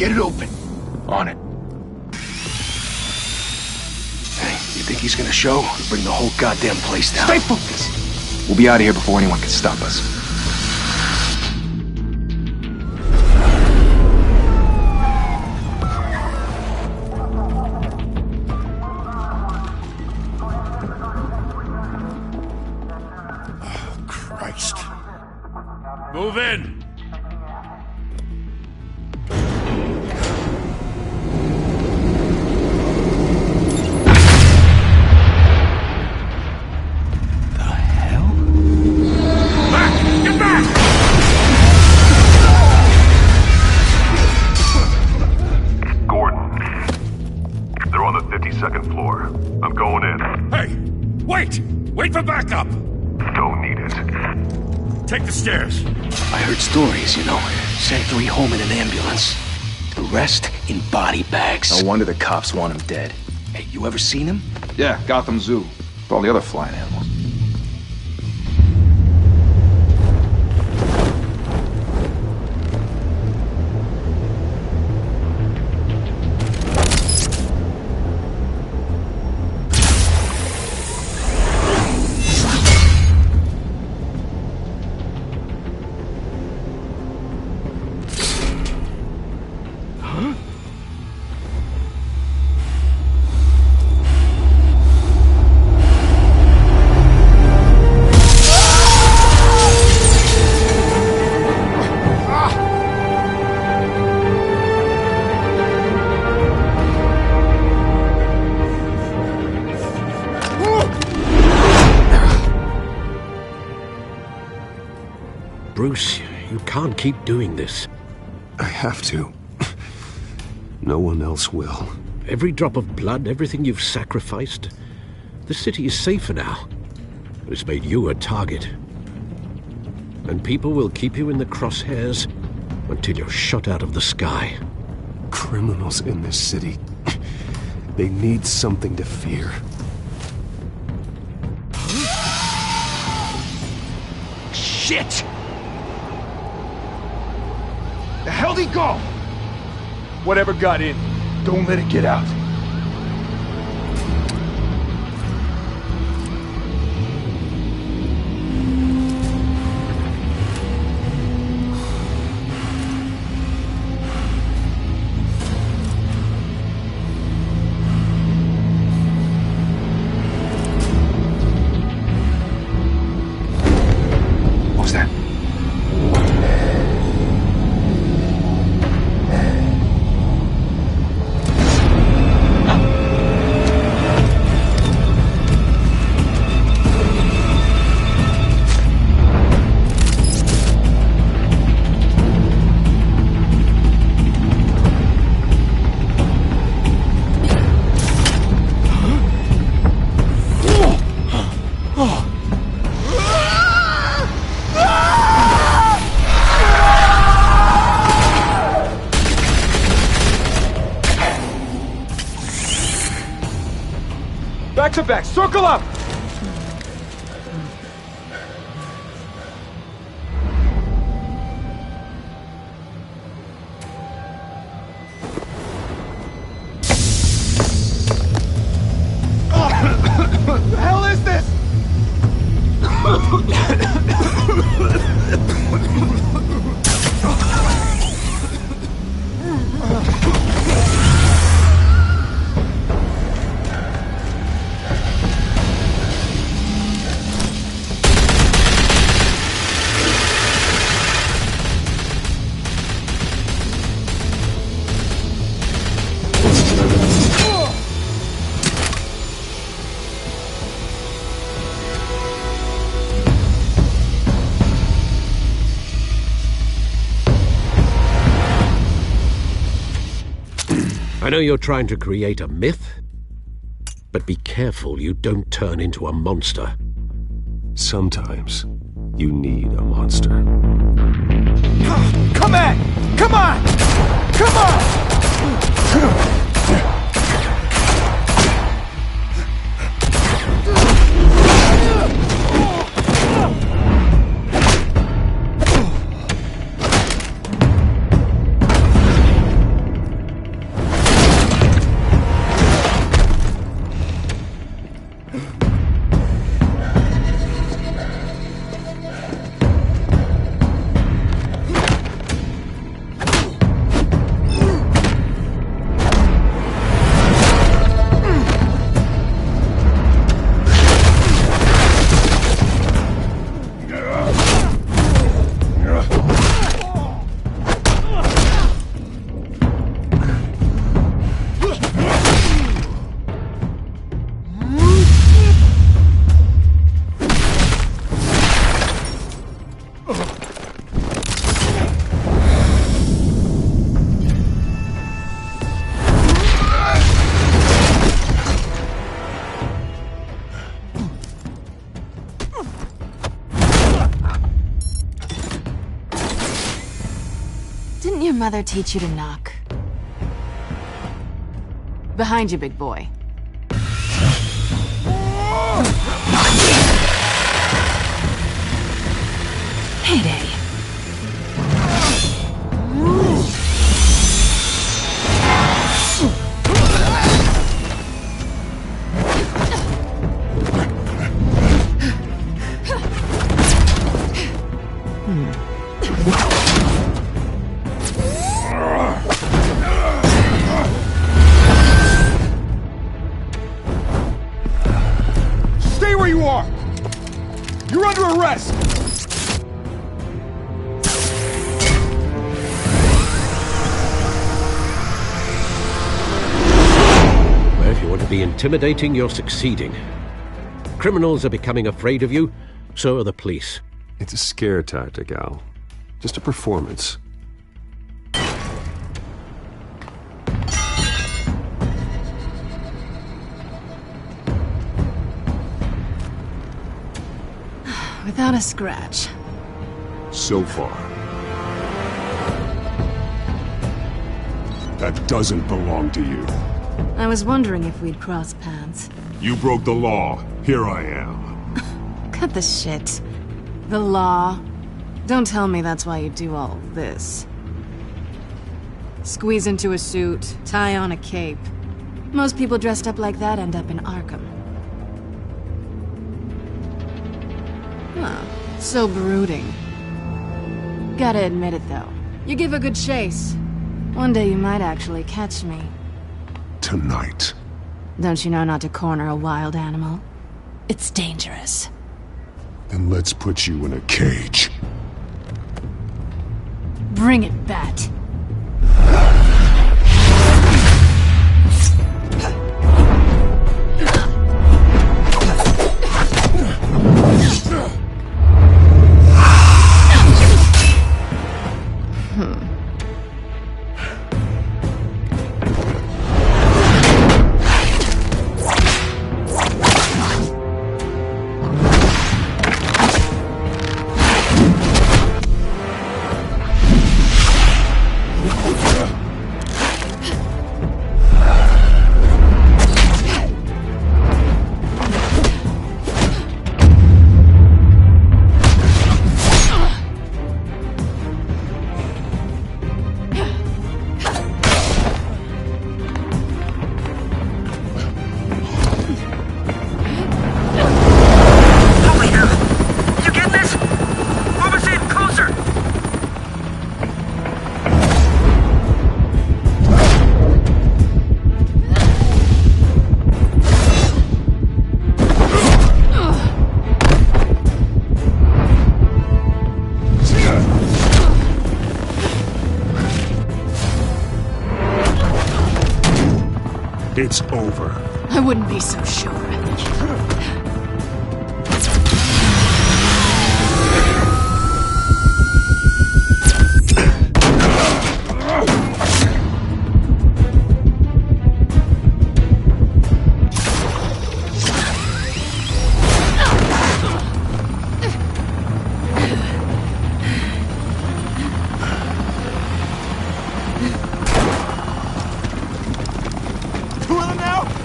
Get it open. On it. Hey, you think he's gonna show? Or bring the whole goddamn place down? Stay focused! We'll be out of here before anyone can stop us. Oh, Christ. Move in! Second floor. I'm going in. Hey! Wait! Wait for backup! Don't need it. Take the stairs. I heard stories, you know. Sent 3 home in an ambulance. The rest in body bags. No wonder the cops want him dead. Hey, you ever seen him? Yeah, Gotham Zoo. With all the other flying animals. Bruce, you can't keep doing this. I have to. No one else will. Every drop of blood, everything you've sacrificed. The city is safer now. But it's made you a target. And people will keep you in the crosshairs until you're shot out of the sky. Criminals in this city. They need something to fear. Shit! The hell'd he go? Whatever got in, don't let it get out. What was that? Back to back, circle up! What the hell is this? I know you're trying to create a myth, but be careful you don't turn into a monster. Sometimes you need a monster. Come on! Come on! Come on! Didn't your mother teach you to knock? Behind you, big boy. Heyday. Stay where you are! You're under arrest! Well, if you want to be intimidating, you're succeeding. Criminals are becoming afraid of you, so are the police. It's a scare tactic, Al. Just a performance. Without a scratch. So far. That doesn't belong to you. I was wondering if we'd cross paths. You broke the law. Here I am. Cut the shit. The law. Don't tell me that's why you do all this. Squeeze into a suit, tie on a cape. Most people dressed up like that end up in Arkham. Huh. So brooding. Gotta admit it, though. You give a good chase. One day you might actually catch me. Tonight. Don't you know not to corner a wild animal? It's dangerous. Then let's put you in a cage. Bring it, Bat. It's over. I wouldn't be so sure.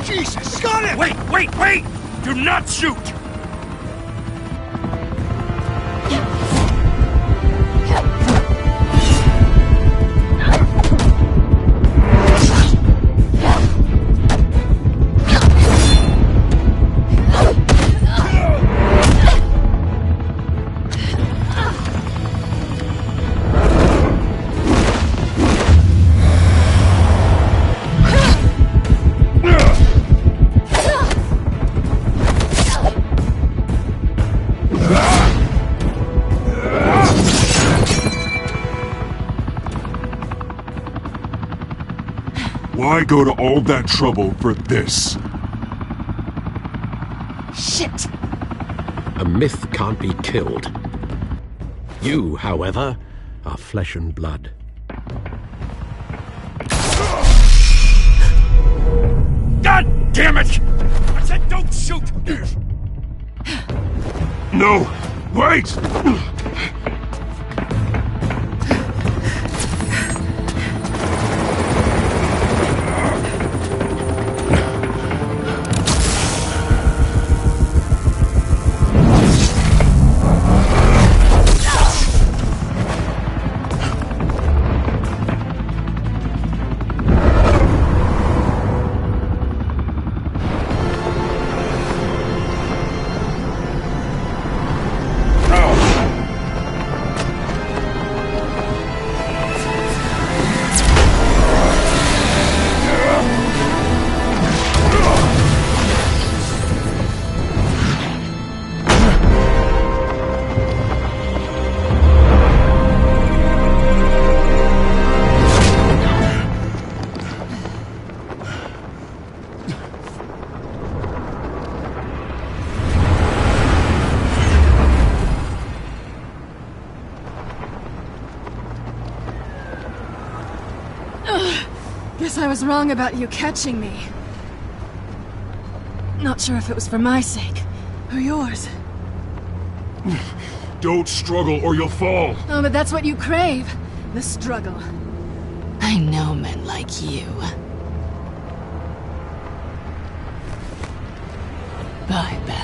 Jesus! Got it! Wait! Do not shoot! Why go to all that trouble for this? Shit! A myth can't be killed. You, however, are flesh and blood. God damn it! I said don't shoot! No! Wait! Guess I was wrong about you catching me. Not sure if it was for my sake, or yours. Don't struggle or you'll fall. Oh, but that's what you crave. The struggle. I know men like you. I bet.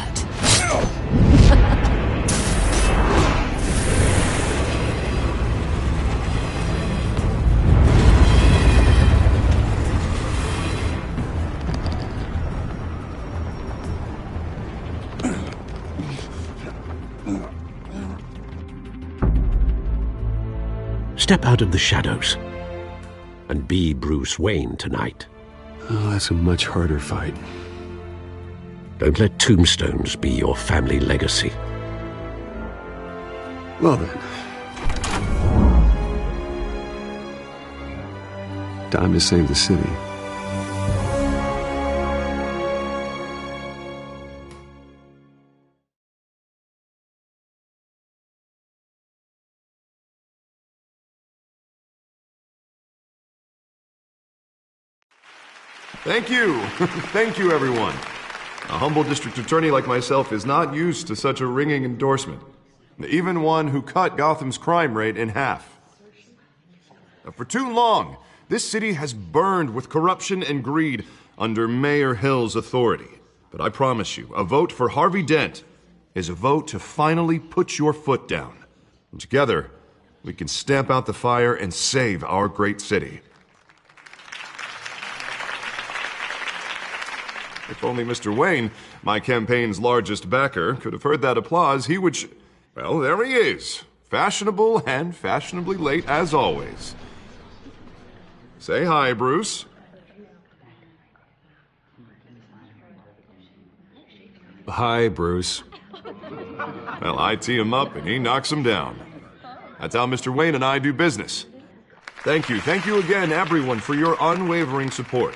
Step out of the shadows and be Bruce Wayne tonight. Oh, that's a much harder fight. Don't let tombstones be your family legacy. Well then. Time to save the city. Thank you. Thank you, everyone. A humble district attorney like myself is not used to such a ringing endorsement. Even one who cut Gotham's crime rate in half. For too long, this city has burned with corruption and greed under Mayor Hill's authority. But I promise you, a vote for Harvey Dent is a vote to finally put your foot down. And together, we can stamp out the fire and save our great city. If only Mr. Wayne, my campaign's largest backer, could have heard that applause, he would... Well, there he is. Fashionable and fashionably late as always. Say hi, Bruce. Hi, Bruce. Well, I tee him up and he knocks him down. That's how Mr. Wayne and I do business. Thank you. Thank you again, everyone, for your unwavering support.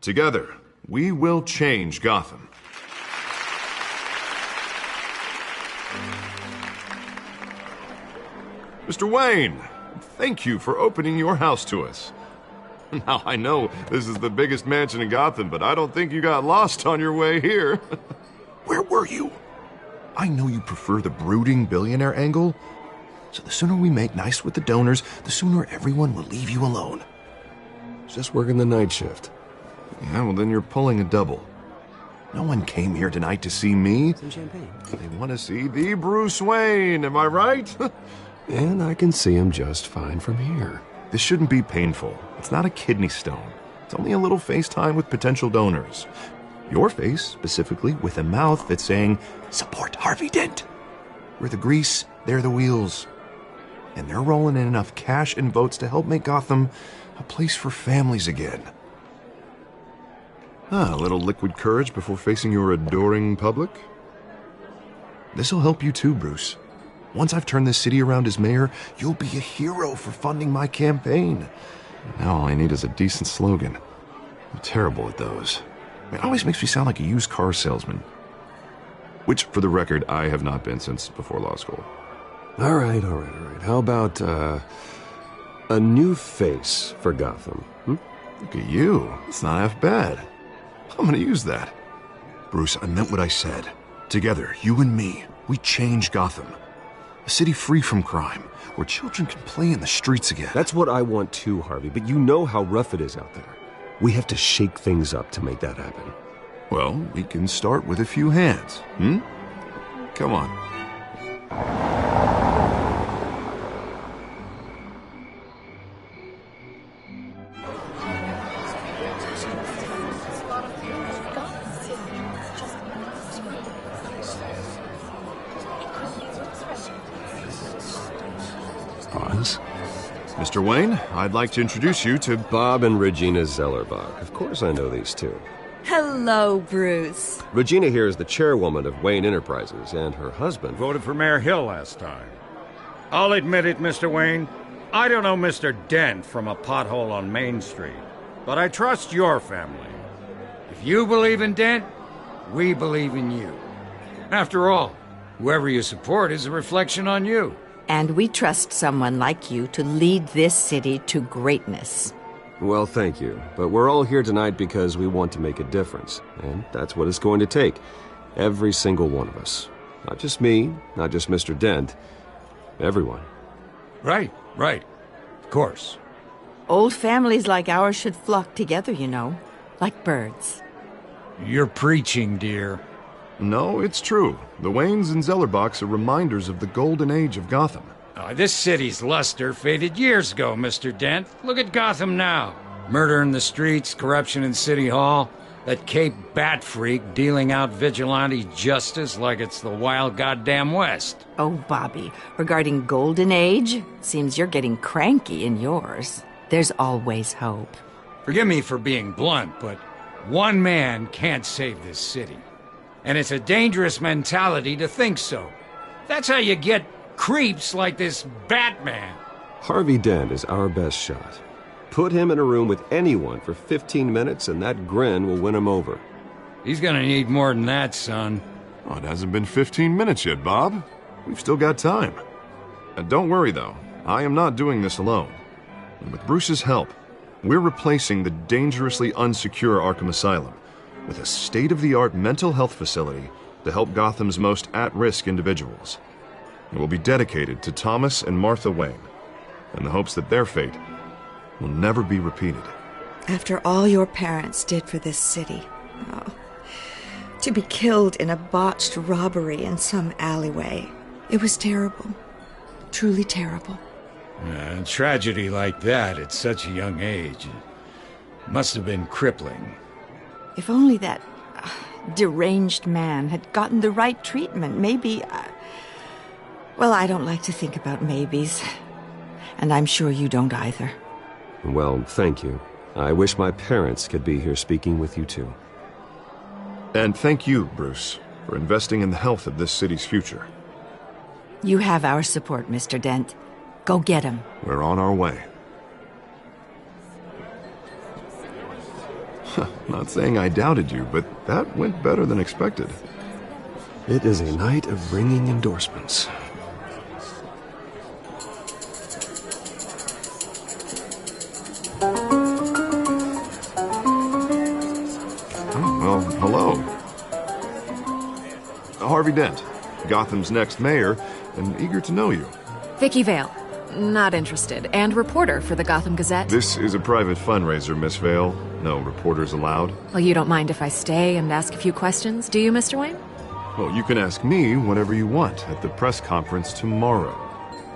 Together, we will change Gotham. Mr. Wayne, thank you for opening your house to us. Now, I know this is the biggest mansion in Gotham, but I don't think you got lost on your way here. Where were you? I know you prefer the brooding billionaire angle, so the sooner we make nice with the donors, the sooner everyone will leave you alone. Just working the night shift. Yeah, well, then you're pulling a double. No one came here tonight to see me. Some champagne. They want to see the Bruce Wayne, am I right? And I can see him just fine from here. This shouldn't be painful. It's not a kidney stone. It's only a little FaceTime with potential donors. Your face, specifically, with a mouth that's saying, support Harvey Dent. We're the grease, they're the wheels. And they're rolling in enough cash and votes to help make Gotham a place for families again. A little liquid courage before facing your adoring public. This'll help you too, Bruce. Once I've turned this city around as mayor, you'll be a hero for funding my campaign. Now all I need is a decent slogan. I'm terrible at those. It always makes me sound like a used car salesman. Which, for the record, I have not been since before law school. All right. How about, a new face for Gotham? Look at you. It's not half bad. I'm gonna use that. Bruce, I meant what I said. Together, you and me, we change Gotham. A city free from crime, where children can play in the streets again. That's what I want too, Harvey, but you know how rough it is out there. We have to shake things up to make that happen. Well, we can start with a few hands, Come on. Pause. Mr. Wayne, I'd like to introduce you to Bob and Regina Zellerbach. Of course I know these two. Hello, Bruce. Regina here is the chairwoman of Wayne Enterprises, and her husband... Voted for Mayor Hill last time. I'll admit it, Mr. Wayne. I don't know Mr. Dent from a pothole on Main Street, but I trust your family. If you believe in Dent, we believe in you. After all, whoever you support is a reflection on you. And we trust someone like you to lead this city to greatness. Well, thank you. But we're all here tonight because we want to make a difference. And that's what it's going to take. Every single one of us. Not just me, not just Mr. Dent. Everyone. Right. Of course. Old families like ours should flock together, you know. Like birds. You're preaching, dear. No, it's true. The Waynes and Zellerbachs are reminders of the golden age of Gotham. This city's luster faded years ago, Mr. Dent. Look at Gotham now. Murder in the streets, corruption in City Hall, that Cape Bat freak dealing out vigilante justice like it's the wild goddamn West. Oh, Bobby, regarding Golden Age, seems you're getting cranky in yours. There's always hope. Forgive me for being blunt, but one man can't save this city. And it's a dangerous mentality to think so. That's how you get creeps like this Batman. Harvey Dent is our best shot. Put him in a room with anyone for 15 minutes and that grin will win him over. He's gonna need more than that, son. Oh, it hasn't been 15 minutes yet, Bob. We've still got time. And don't worry, though. I am not doing this alone. And with Bruce's help, we're replacing the dangerously unsecure Arkham Asylum with a state-of-the-art mental health facility to help Gotham's most at-risk individuals. It will be dedicated to Thomas and Martha Wayne, in the hopes that their fate will never be repeated. After all your parents did for this city, to be killed in a botched robbery in some alleyway, it was terrible. Truly terrible. A tragedy like that at such a young age must have been crippling. If only that deranged man had gotten the right treatment, maybe... Well, I don't like to think about maybes. And I'm sure you don't either. Well, thank you. I wish my parents could be here speaking with you too. And thank you, Bruce, for investing in the health of this city's future. You have our support, Mr. Dent. Go get him. We're on our way. Not saying I doubted you, but that went better than expected. It is a night of ringing endorsements. Well, hello. Harvey Dent, Gotham's next mayor, and eager to know you. Vicky Vale. Not interested. And reporter for the Gotham Gazette. This is a private fundraiser, Miss Vale. No reporters allowed. Well, you don't mind if I stay and ask a few questions, do you, Mr. Wayne? Well, you can ask me whatever you want at the press conference tomorrow.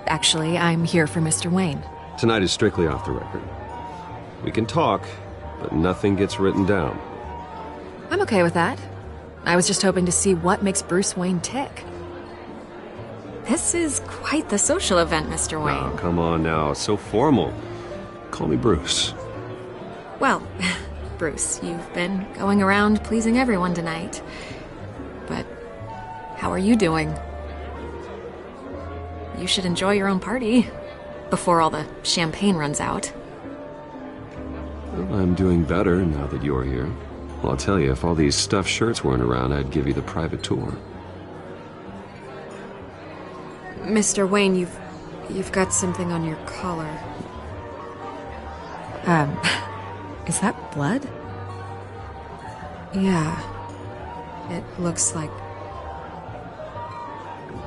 Actually, I'm here for Mr. Wayne. Tonight is strictly off the record. We can talk, but nothing gets written down. I'm okay with that. I was just hoping to see what makes Bruce Wayne tick. This is quite the social event, Mr. Wayne. Oh, come on now. It's so formal. Call me Bruce. Well, Bruce, you've been going around pleasing everyone tonight. But how are you doing? You should enjoy your own party before all the champagne runs out. Well, I'm doing better now that you're here. Well, I'll tell you, if all these stuffed shirts weren't around, I'd give you the private tour. Mr. Wayne, you've got something on your collar. Is that blood? Yeah. It looks like...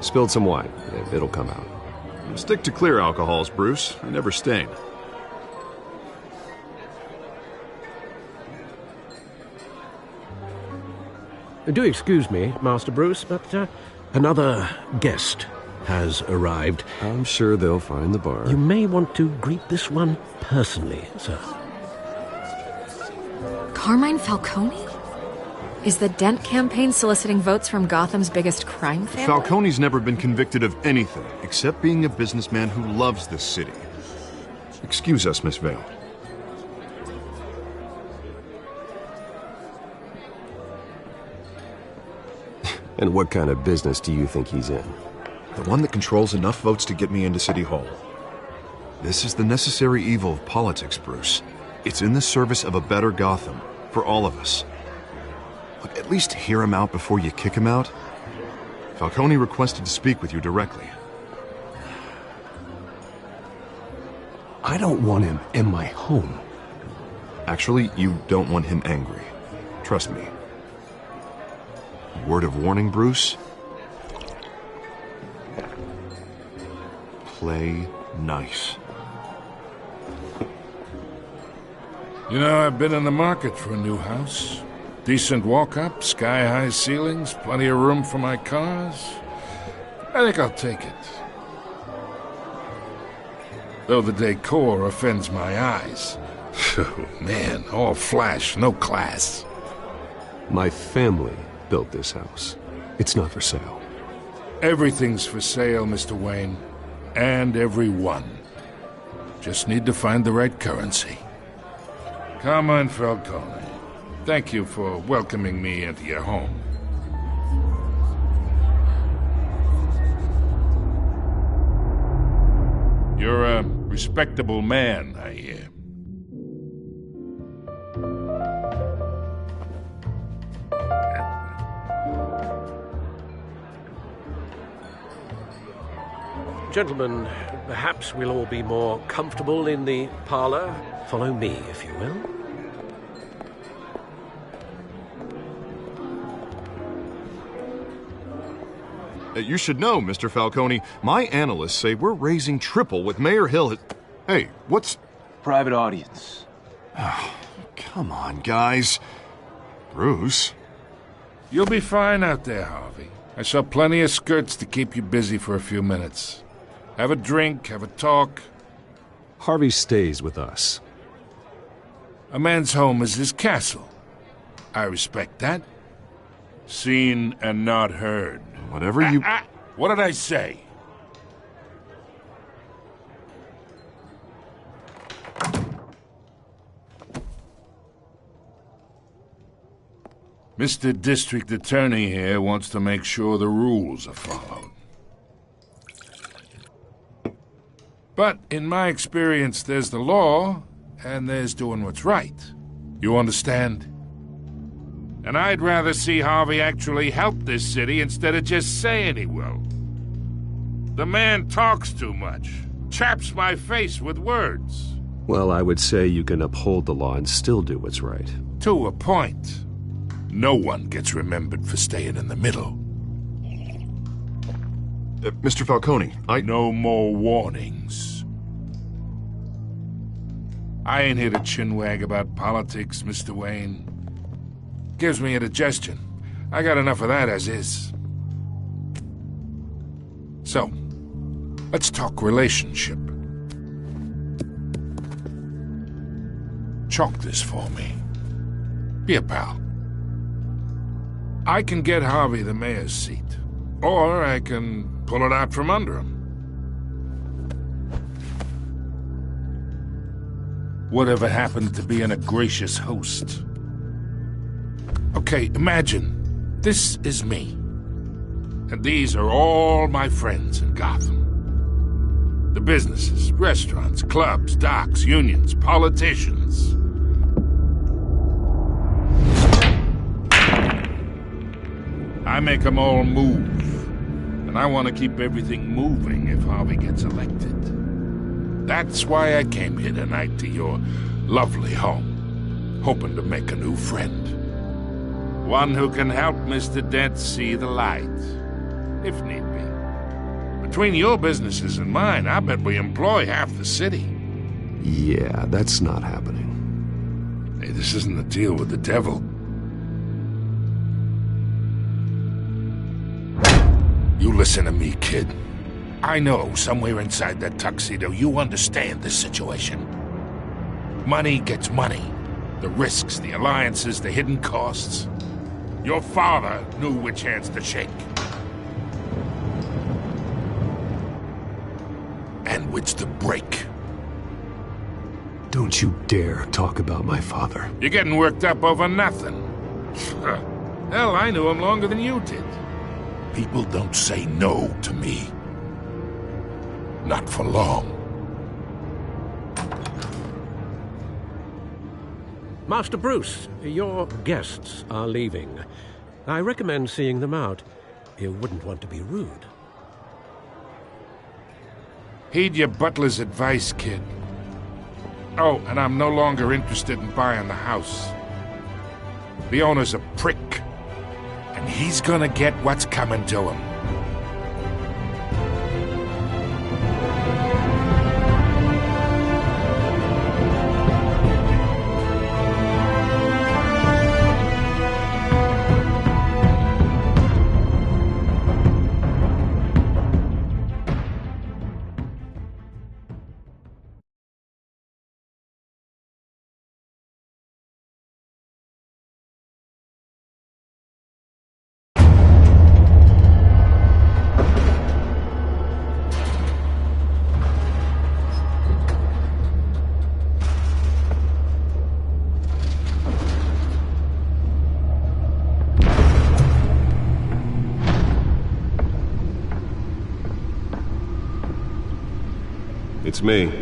Spilled some wine. It'll come out. Stick to clear alcohols, Bruce. They never stain. Do excuse me, Master Bruce, but another guest has arrived. I'm sure they'll find the bar. You may want to greet this one personally, sir. Carmine Falcone? Is the Dent campaign soliciting votes from Gotham's biggest crime family? Falcone's never been convicted of anything except being a businessman who loves this city. Excuse us, Miss Vale. And what kind of business do you think he's in? The one that controls enough votes to get me into City Hall. This is the necessary evil of politics, Bruce. It's in the service of a better Gotham, for all of us. Look, at least hear him out before you kick him out. Falcone requested to speak with you directly. I don't want him in my home. Actually, you don't want him angry. Trust me. Word of warning, Bruce? Play nice. You know, I've been in the market for a new house. Decent walk-up, sky-high ceilings, plenty of room for my cars. I think I'll take it. Though the decor offends my eyes. Oh, man, all flash, no class. My family built this house. It's not for sale. Everything's for sale, Mr. Wayne. And everyone. Just need to find the right currency. Carmine Falcone, thank you for welcoming me into your home. You're a respectable man, I hear. Gentlemen, perhaps we'll all be more comfortable in the parlor. Follow me, if you will. You should know, Mr. Falcone, my analysts say we're raising triple with Mayor Hill. Hey, what's... Private audience. Come on, guys. Bruce? You'll be fine out there, Harvey. I saw plenty of skirts to keep you busy for a few minutes. Have a drink, have a talk. Harvey stays with us. A man's home is his castle. I respect that. Seen and not heard. Whatever you... What did I say? Mr. District Attorney here wants to make sure the rules are followed. But in my experience, there's the law, and there's doing what's right. You understand? And I'd rather see Harvey actually help this city instead of just saying he will. The man talks too much, chaps my face with words. Well, I would say you can uphold the law and still do what's right. To a point. No one gets remembered for staying in the middle. Mr. Falcone, No more warnings. I ain't here to chinwag about politics, Mr. Wayne. Gives me indigestion. I got enough of that as is. So, let's talk relationship. Chalk this for me. Be a pal. I can get Harvey the mayor's seat, or I can pull it out from under him. Whatever happened to being a gracious host? Okay, imagine, this is me. And these are all my friends in Gotham. The businesses, restaurants, clubs, docks, unions, politicians. I make them all move. And I want to keep everything moving if Harvey gets elected. That's why I came here tonight to your lovely home, hoping to make a new friend. One who can help Mr. Dent see the light, if need be. Between your businesses and mine, I bet we employ half the city. Yeah, that's not happening. Hey, this isn't a deal with the devil. You listen to me, kid. I know somewhere inside that tuxedo you understand this situation. Money gets money. The risks, the alliances, the hidden costs. Your father knew which hands to shake. And which to break. Don't you dare talk about my father. You're getting worked up over nothing. Hell, I knew him longer than you did. People don't say no to me. Not for long. Master Bruce, your guests are leaving. I recommend seeing them out. You wouldn't want to be rude. Heed your butler's advice, kid. Oh, and I'm no longer interested in buying the house. The owner's a prick, and he's gonna get what's coming to him. It's me.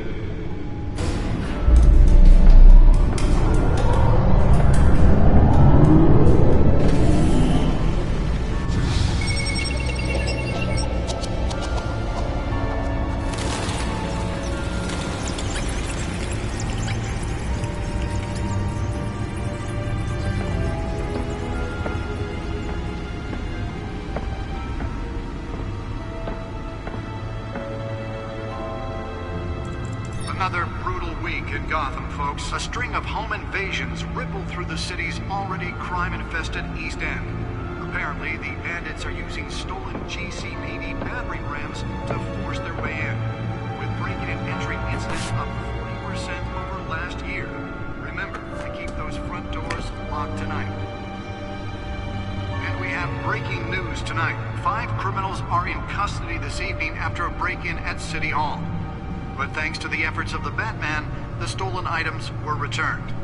Another brutal week in Gotham, folks. A string of home invasions rippled through the city's already crime-infested East End. Apparently, the bandits are using stolen GCPD battering rams to force their way in, with break-in and entry incidents up 40% over last year. Remember to keep those front doors locked tonight. And we have breaking news tonight. 5 criminals are in custody this evening after a break-in at City Hall. But thanks to the efforts of the Batman, the stolen items were returned.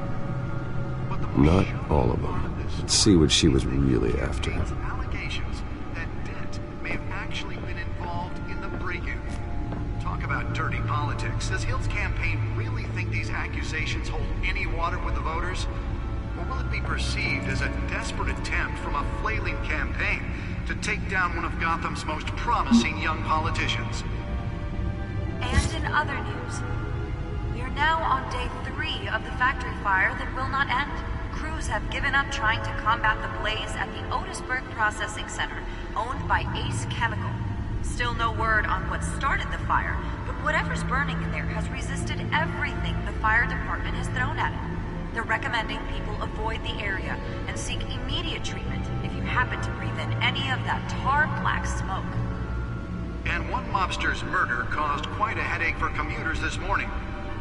Not all of them. Let's see what she was really after. Allegations that Dent may have actually been involved in the break-in. Talk about dirty politics. Does Hill's campaign really think these accusations hold any water with the voters? Or will it be perceived as a desperate attempt from a flailing campaign to take down one of Gotham's most promising young politicians? And in other news, we are now on day 3 of the factory fire that will not end. Crews have given up trying to combat the blaze at the Otisburg Processing Center, owned by Ace Chemical. Still no word on what started the fire, but whatever's burning in there has resisted everything the fire department has thrown at it. They're recommending people avoid the area and seek immediate treatment if you happen to breathe in any of that tar black smoke. And one mobster's murder caused quite a headache for commuters this morning.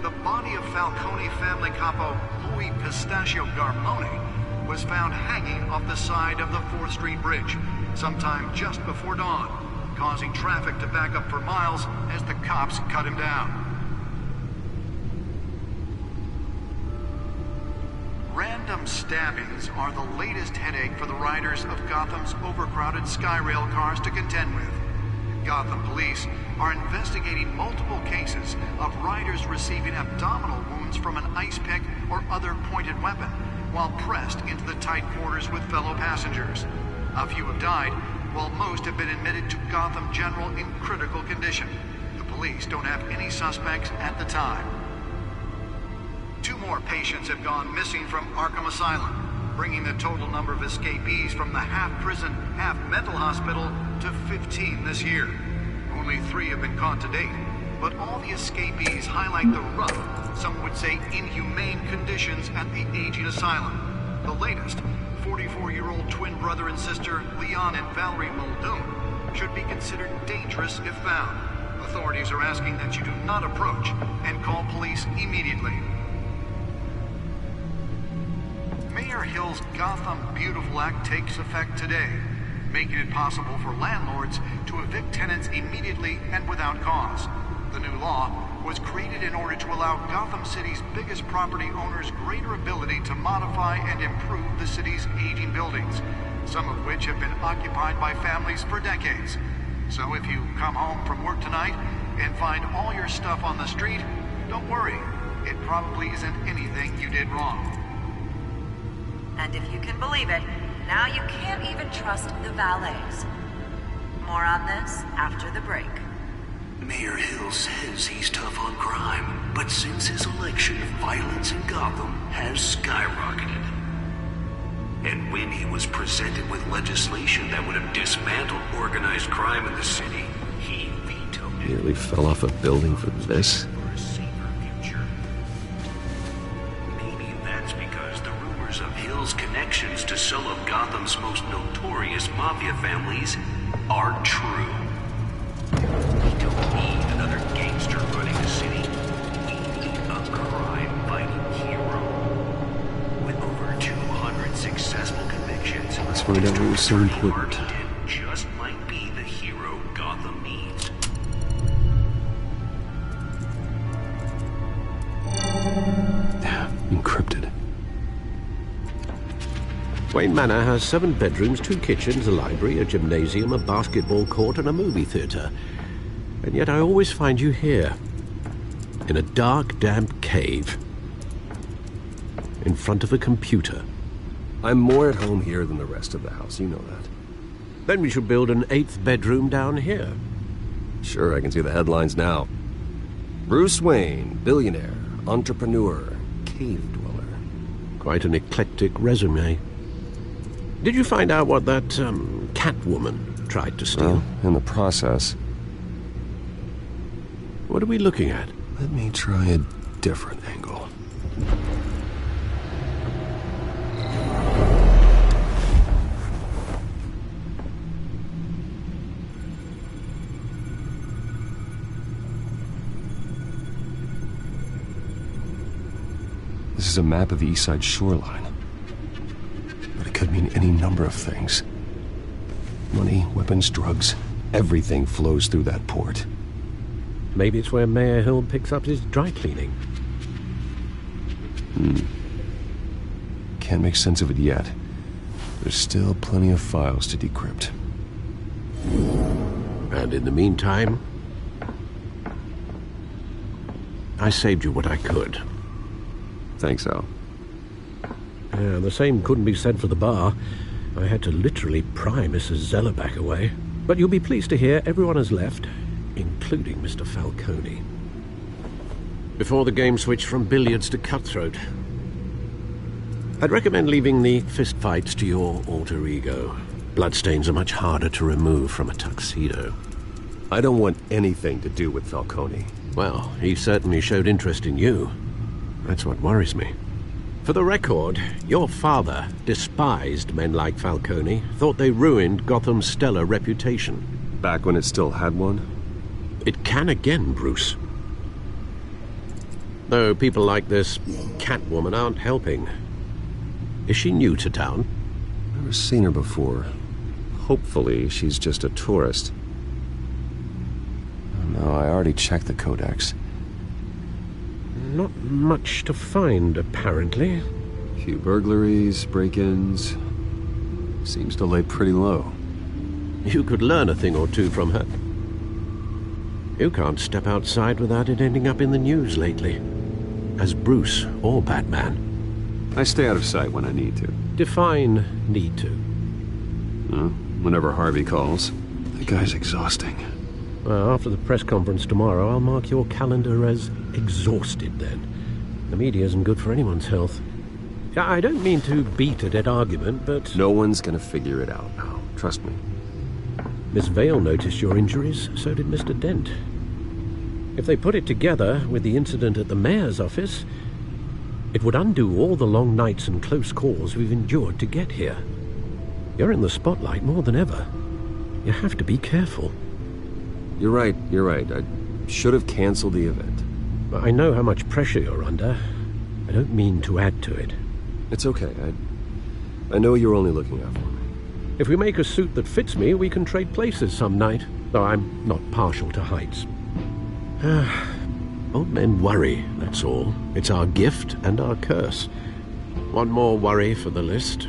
The body of Falcone family capo Louis Pistachio Garmone was found hanging off the side of the 4th Street Bridge sometime just before dawn, causing traffic to back up for miles as the cops cut him down. Random stabbings are the latest headache for the riders of Gotham's overcrowded Skyrail cars to contend with. Gotham police are investigating multiple cases of riders receiving abdominal wounds from an ice pick or other pointed weapon while pressed into the tight quarters with fellow passengers. A few have died, while most have been admitted to Gotham General in critical condition. The police don't have any suspects at the time. 2 more patients have gone missing from Arkham Asylum, bringing the total number of escapees from the half-prison, half-mental hospital to 15 this year. Only 3 have been caught to date, but all the escapees highlight the rough, some would say inhumane conditions at the aging asylum. The latest, 44-year-old twin brother and sister Leon and Valerie Muldoon, should be considered dangerous if found. Authorities are asking that you do not approach and call police immediately. Mayor Hill's Gotham Beautiful Act takes effect today, making it possible for landlords to evict tenants immediately and without cause. The new law was created in order to allow Gotham City's biggest property owners greater ability to modify and improve the city's aging buildings, some of which have been occupied by families for decades. So if you come home from work tonight and find all your stuff on the street, don't worry. It probably isn't anything you did wrong. And if you can believe it, now you can't even trust the valets. More on this after the break. Mayor Hill says he's tough on crime, but since his election, violence in Gotham has skyrocketed. And when he was presented with legislation that would have dismantled organized crime in the city, he vetoed it. Nearly fell off a building for this? For a safer future. Maybe that's because the rumors of Hill's connections to some of Gotham's most notorious mafia families are true. We don't need another gangster running the city. We need a crime-fighting hero. With over 200 successful convictions, Let's find out what was so important. Dent just might be the hero Gotham needs. Encrypted. Wayne Manor has 7 bedrooms, 2 kitchens, a library, a gymnasium, a basketball court, and a movie theater. And yet I always find you here, in a dark, damp cave, in front of a computer. I'm more at home here than the rest of the house, you know that. Then we should build an 8th bedroom down here. Sure, I can see the headlines now. Bruce Wayne, billionaire, entrepreneur, cave dweller. Quite an eclectic resume. Did you find out what that, Catwoman tried to steal? Well, in the process. What are we looking at? Let me try a different angle. This is a map of the East Side shoreline. But it could mean any number of things. Money, weapons, drugs, everything flows through that port. Maybe it's where Mayor Hill picks up his dry cleaning. Can't make sense of it yet. There's still plenty of files to decrypt. And in the meantime, I saved you what I could. Thanks, Al. The same couldn't be said for the bar. I had to literally pry Mrs. Zellerback away. But you'll be pleased to hear everyone has left, including Mr. Falcone. Before the game switched from billiards to cutthroat. I'd recommend leaving the fistfights to your alter ego. Bloodstains are much harder to remove from a tuxedo. I don't want anything to do with Falcone. Well, he certainly showed interest in you. That's what worries me. For the record, your father despised men like Falcone, thought they ruined Gotham's stellar reputation. Back when it still had one? It can again, Bruce. Though people like this Catwoman aren't helping. Is she new to town? Never seen her before. Hopefully, she's just a tourist. No, I already checked the codex. Not much to find, apparently. Few burglaries, break-ins. Seems to lay pretty low. You could learn a thing or two from her. You can't step outside without it ending up in the news lately. As Bruce or Batman. I stay out of sight when I need to. Define need to. Whenever Harvey calls. The guy's exhausting. Well, after the press conference tomorrow, I'll mark your calendar as exhausted then. The media isn't good for anyone's health. I don't mean to beat a dead argument, but... No one's gonna figure it out now. Trust me. Miss Vale noticed your injuries, so did Mr. Dent. If they put it together with the incident at the mayor's office, it would undo all the long nights and close calls we've endured to get here. You're in the spotlight more than ever. You have to be careful. You're right. I should have canceled the event. I know how much pressure you're under. I don't mean to add to it. It's okay. I know you're only looking out for me. If we make a suit that fits me, we can trade places some night, though I'm not partial to heights. Old men worry, that's all. It's our gift and our curse. One more worry for the list.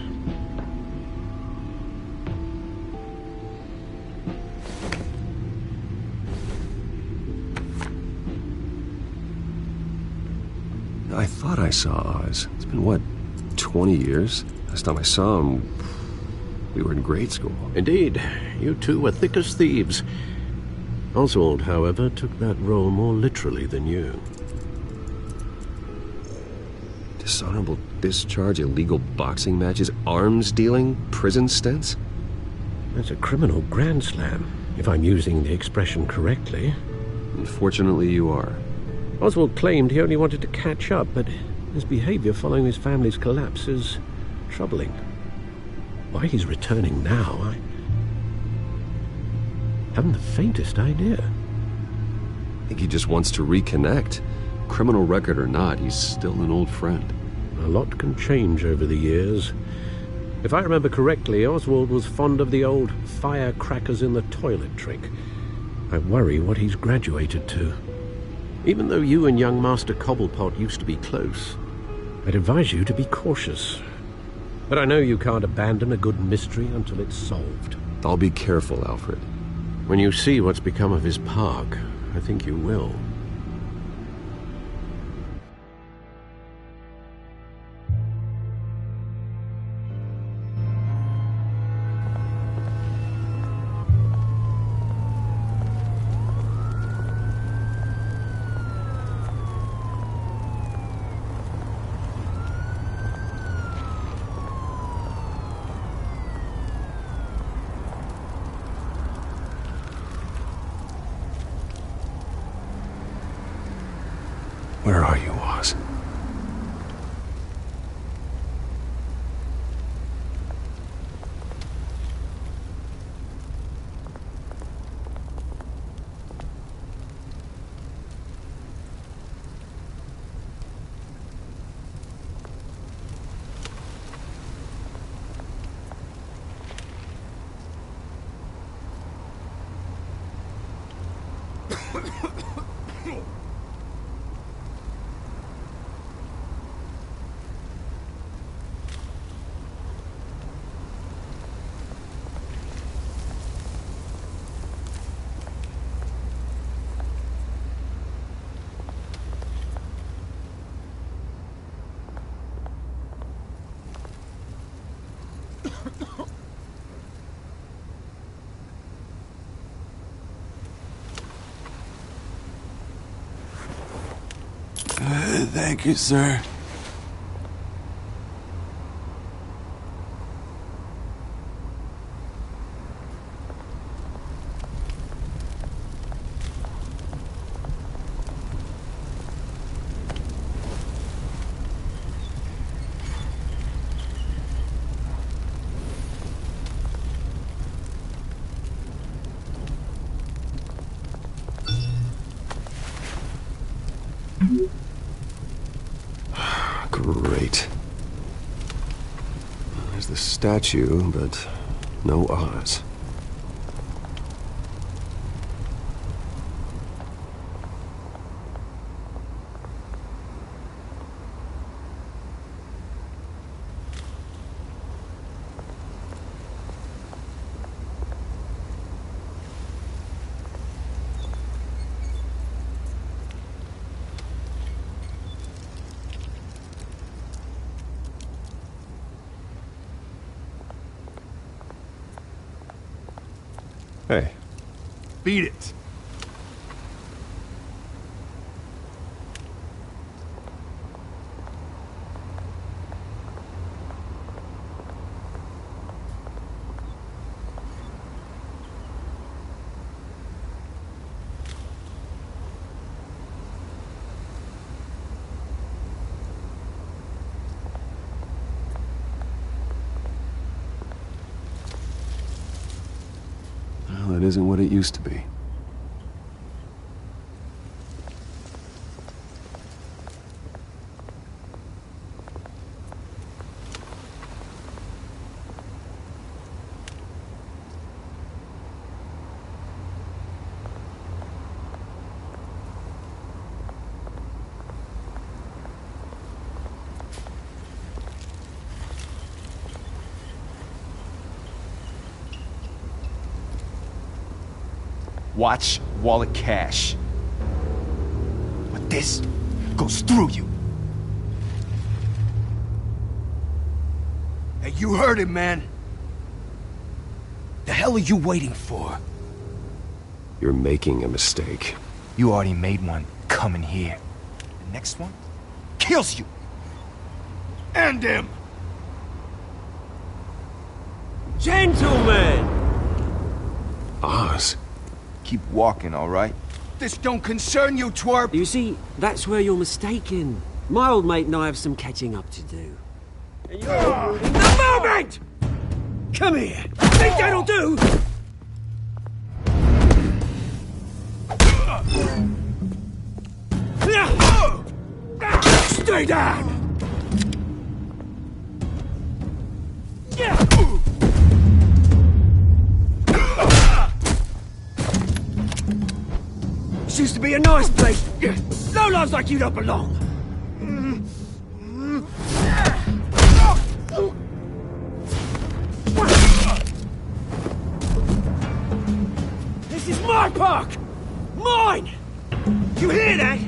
I thought I saw Oz. It's been, what, 20 years? Last time I saw him, we were in grade school. Indeed. You two were thick as thieves. Oswald, however, took that role more literally than you. Dishonorable discharge, illegal boxing matches, arms dealing, prison stints? That's a criminal grand slam, if I'm using the expression correctly. Unfortunately, you are. Oswald claimed he only wanted to catch up, but his behavior following his family's collapse is troubling. Why he's returning now, I haven't the faintest idea. I think he just wants to reconnect. Criminal record or not, he's still an old friend. A lot can change over the years. If I remember correctly, Oswald was fond of the old firecrackers in the toilet trick. I worry what he's graduated to. Even though you and young Master Cobblepot used to be close, I'd advise you to be cautious. But I know you can't abandon a good mystery until it's solved. I'll be careful, Alfred. When you see what's become of his park, I think you will. Where are you, Oz? Thank you, sir. Great. There's the statue, but no Oz. Hey. Beat it. Well, it isn't what it used to be. Watch wallet cash. But this goes through you. Hey, you heard him, man. The hell are you waiting for? You're making a mistake. You already made one coming here. The next one kills you. And him. Gentlemen! Oz. Keep walking, all right? This don't concern you, twerp! You see, that's where you're mistaken. My old mate and I have some catching up to do. And you're ruining the moment! Come here! Think that'll do? Stay down! This used to be a nice place. Lowlifes like you don't belong. This is my park! Mine! You hear that?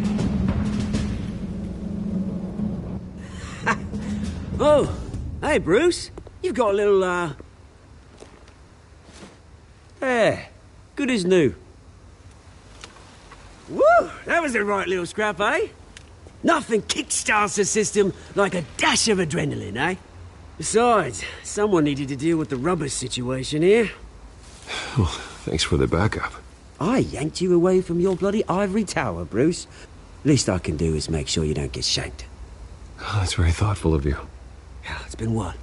Oh, hey, Bruce. You've got a little, There. Good as new. Woo! That was a right little scrap, eh? Nothing kickstarts the system like a dash of adrenaline, eh? Besides, someone needed to deal with the rubber situation here. Well, thanks for the backup. I yanked you away from your bloody ivory tower, Bruce. Least I can do is make sure you don't get shanked. Oh, that's very thoughtful of you. It's been what?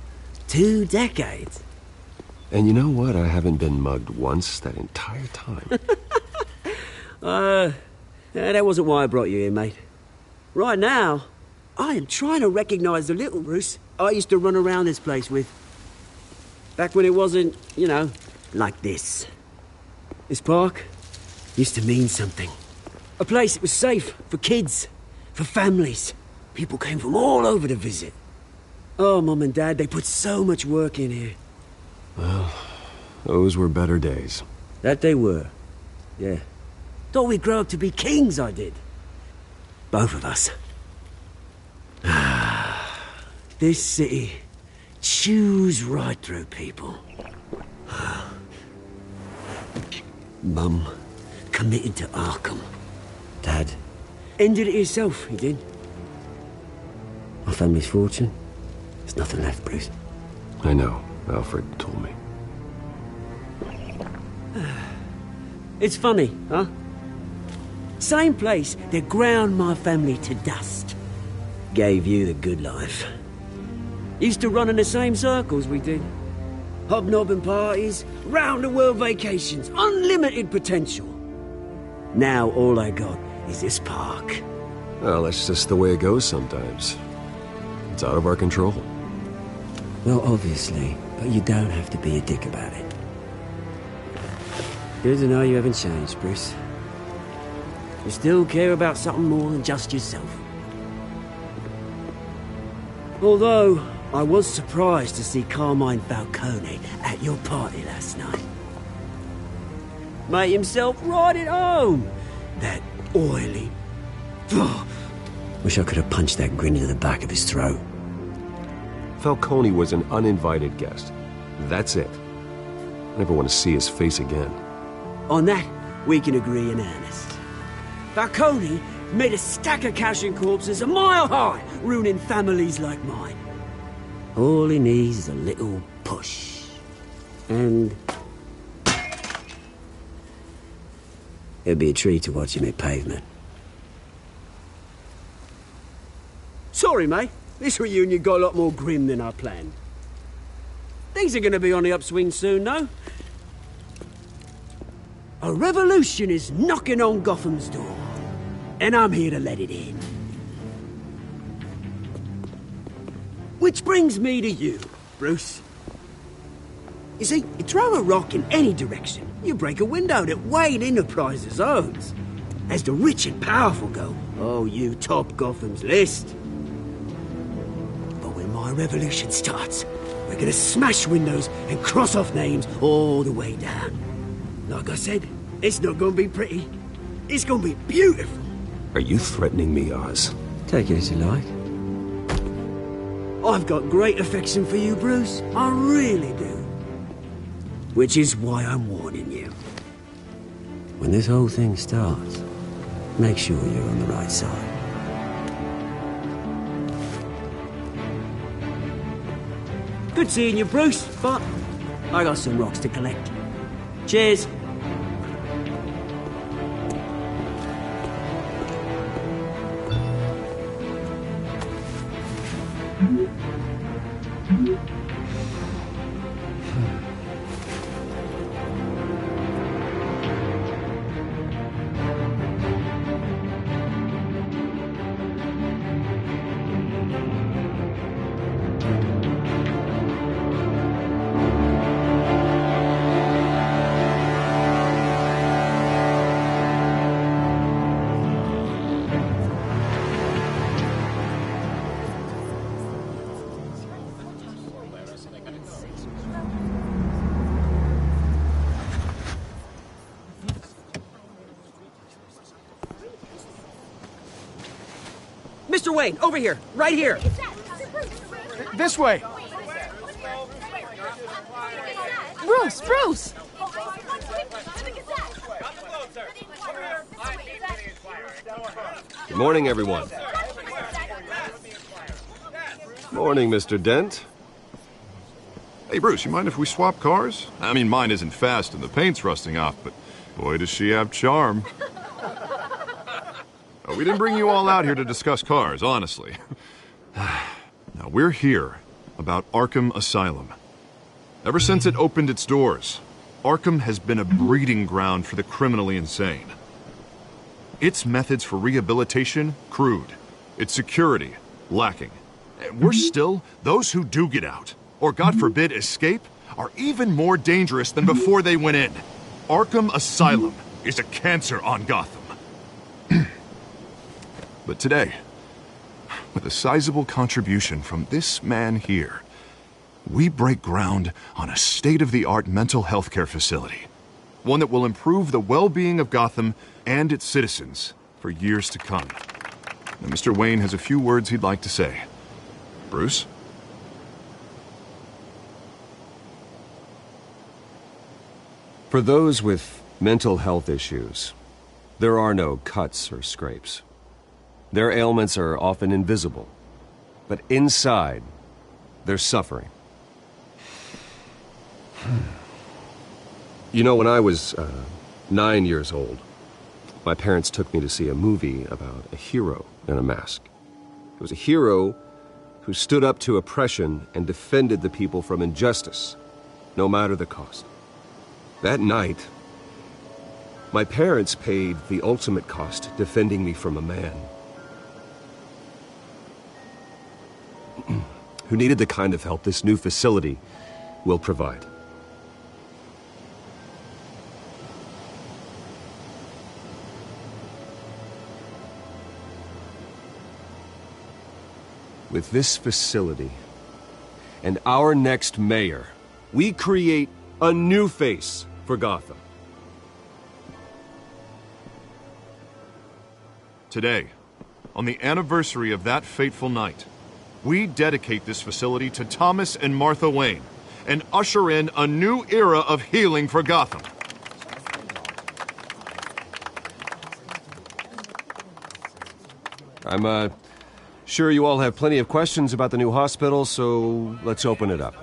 2 decades? And you know what? I haven't been mugged once that entire time. That wasn't why I brought you here, mate. Right now, I am trying to recognize the little Bruce I used to run around this place with. Back when it wasn't, you know, like this. This park used to mean something. A place that was safe for kids, for families. People came from all over to visit. Oh, Mum and Dad, they put so much work in here. Well, those were better days. That they were. Yeah. Thought we'd grow up to be kings, I did. Both of us. This city chews right through people. Mum committed to Arkham. Dad ended it himself, he did. My family's fortune. There's nothing left, Bruce. I know. Alfred told me. It's funny, huh? Same place that ground my family to dust. Gave you the good life. Used to run in the same circles we did. Hobnobbing parties, round-the-world vacations, unlimited potential. Now all I got is this park. Well, that's just the way it goes sometimes. It's out of our control. Well, obviously, but you don't have to be a dick about it. Good to know you haven't changed, Bruce. You still care about something more than just yourself. Although, I was surprised to see Carmine Falcone at your party last night. Made himself right at home. That oily... Wish I could have punched that grin into the back of his throat. Falcone was an uninvited guest. That's it. I never want to see his face again. On that, we can agree in earnest. Falcone made a stack of cashing corpses a mile high, ruining families like mine. All he needs is a little push. And... it'd be a treat to watch him hit pavement. Sorry, mate. This reunion got a lot more grim than I planned. Things are gonna be on the upswing soon, though. A revolution is knocking on Gotham's door. And I'm here to let it in. Which brings me to you, Bruce. You see, you throw a rock in any direction, you break a window that Wayne Enterprises owns. As the rich and powerful go, oh, you top Gotham's list. But when my revolution starts, we're gonna smash windows and cross off names all the way down. Like I said, it's not gonna be pretty. It's gonna be beautiful. Are you threatening me, Oz? Take it as you like. I've got great affection for you, Bruce. I really do. Which is why I'm warning you. When this whole thing starts, make sure you're on the right side. Good seeing you, Bruce, but I got some rocks to collect. Cheers. Mr. Wayne, over here, right here. This way. Bruce! Good morning, everyone. Morning, Mr. Dent. Hey, Bruce, you mind if we swap cars? I mean, mine isn't fast and the paint's rusting off, but boy, does she have charm. We didn't bring you all out here to discuss cars, honestly. Now, we're here about Arkham Asylum. Ever since it opened its doors, Arkham has been a breeding ground for the criminally insane. Its methods for rehabilitation, crude. Its security, lacking. And worse still, those who do get out, or God forbid escape, are even more dangerous than before they went in. Arkham Asylum is a cancer on Gotham. But today, with a sizable contribution from this man here, we break ground on a state-of-the-art mental health care facility. One that will improve the well-being of Gotham and its citizens for years to come. Now, Mr. Wayne has a few words he'd like to say. Bruce? For those with mental health issues, there are no cuts or scrapes. Their ailments are often invisible, but inside, they're suffering. You know, when I was 9 years old, my parents took me to see a movie about a hero in a mask. It was a hero who stood up to oppression and defended the people from injustice, no matter the cost. That night, my parents paid the ultimate cost defending me from a man who needed the kind of help this new facility will provide. With this facility and our next mayor, we create a new face for Gotham. Today, on the anniversary of that fateful night, we dedicate this facility to Thomas and Martha Wayne and usher in a new era of healing for Gotham. I'm sure you all have plenty of questions about the new hospital, so let's open it up.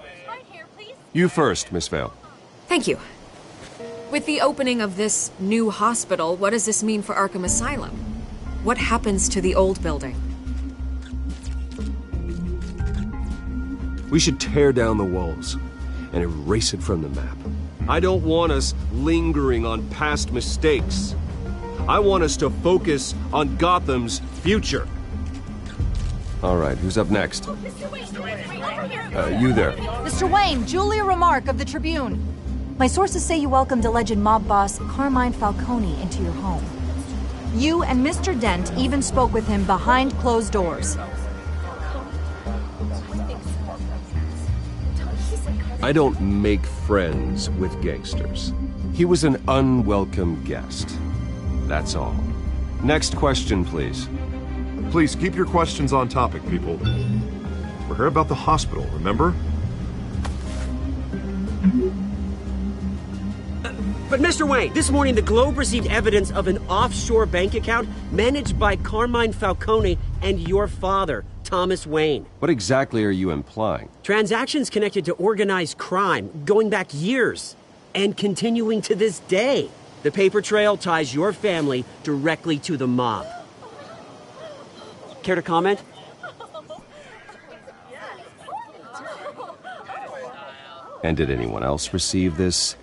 You first, Miss Vale. Thank you. With the opening of this new hospital, what does this mean for Arkham Asylum? What happens to the old building? We should tear down the walls and erase it from the map. I don't want us lingering on past mistakes. I want us to focus on Gotham's future. All right, who's up next? You there. Mr. Wayne, Julia Remark of the Tribune. My sources say you welcomed alleged mob boss Carmine Falcone into your home. You and Mr. Dent even spoke with him behind closed doors. I don't make friends with gangsters. He was an unwelcome guest. That's all. Next question, please. Please keep your questions on topic, people. We're here about the hospital, remember? But Mr. Wayne, this morning the Globe received evidence of an offshore bank account managed by Carmine Falcone and your father, Thomas Wayne. What exactly are you implying? Transactions connected to organized crime going back years and continuing to this day. The paper trail ties your family directly to the mob. Care to comment? And did anyone else receive this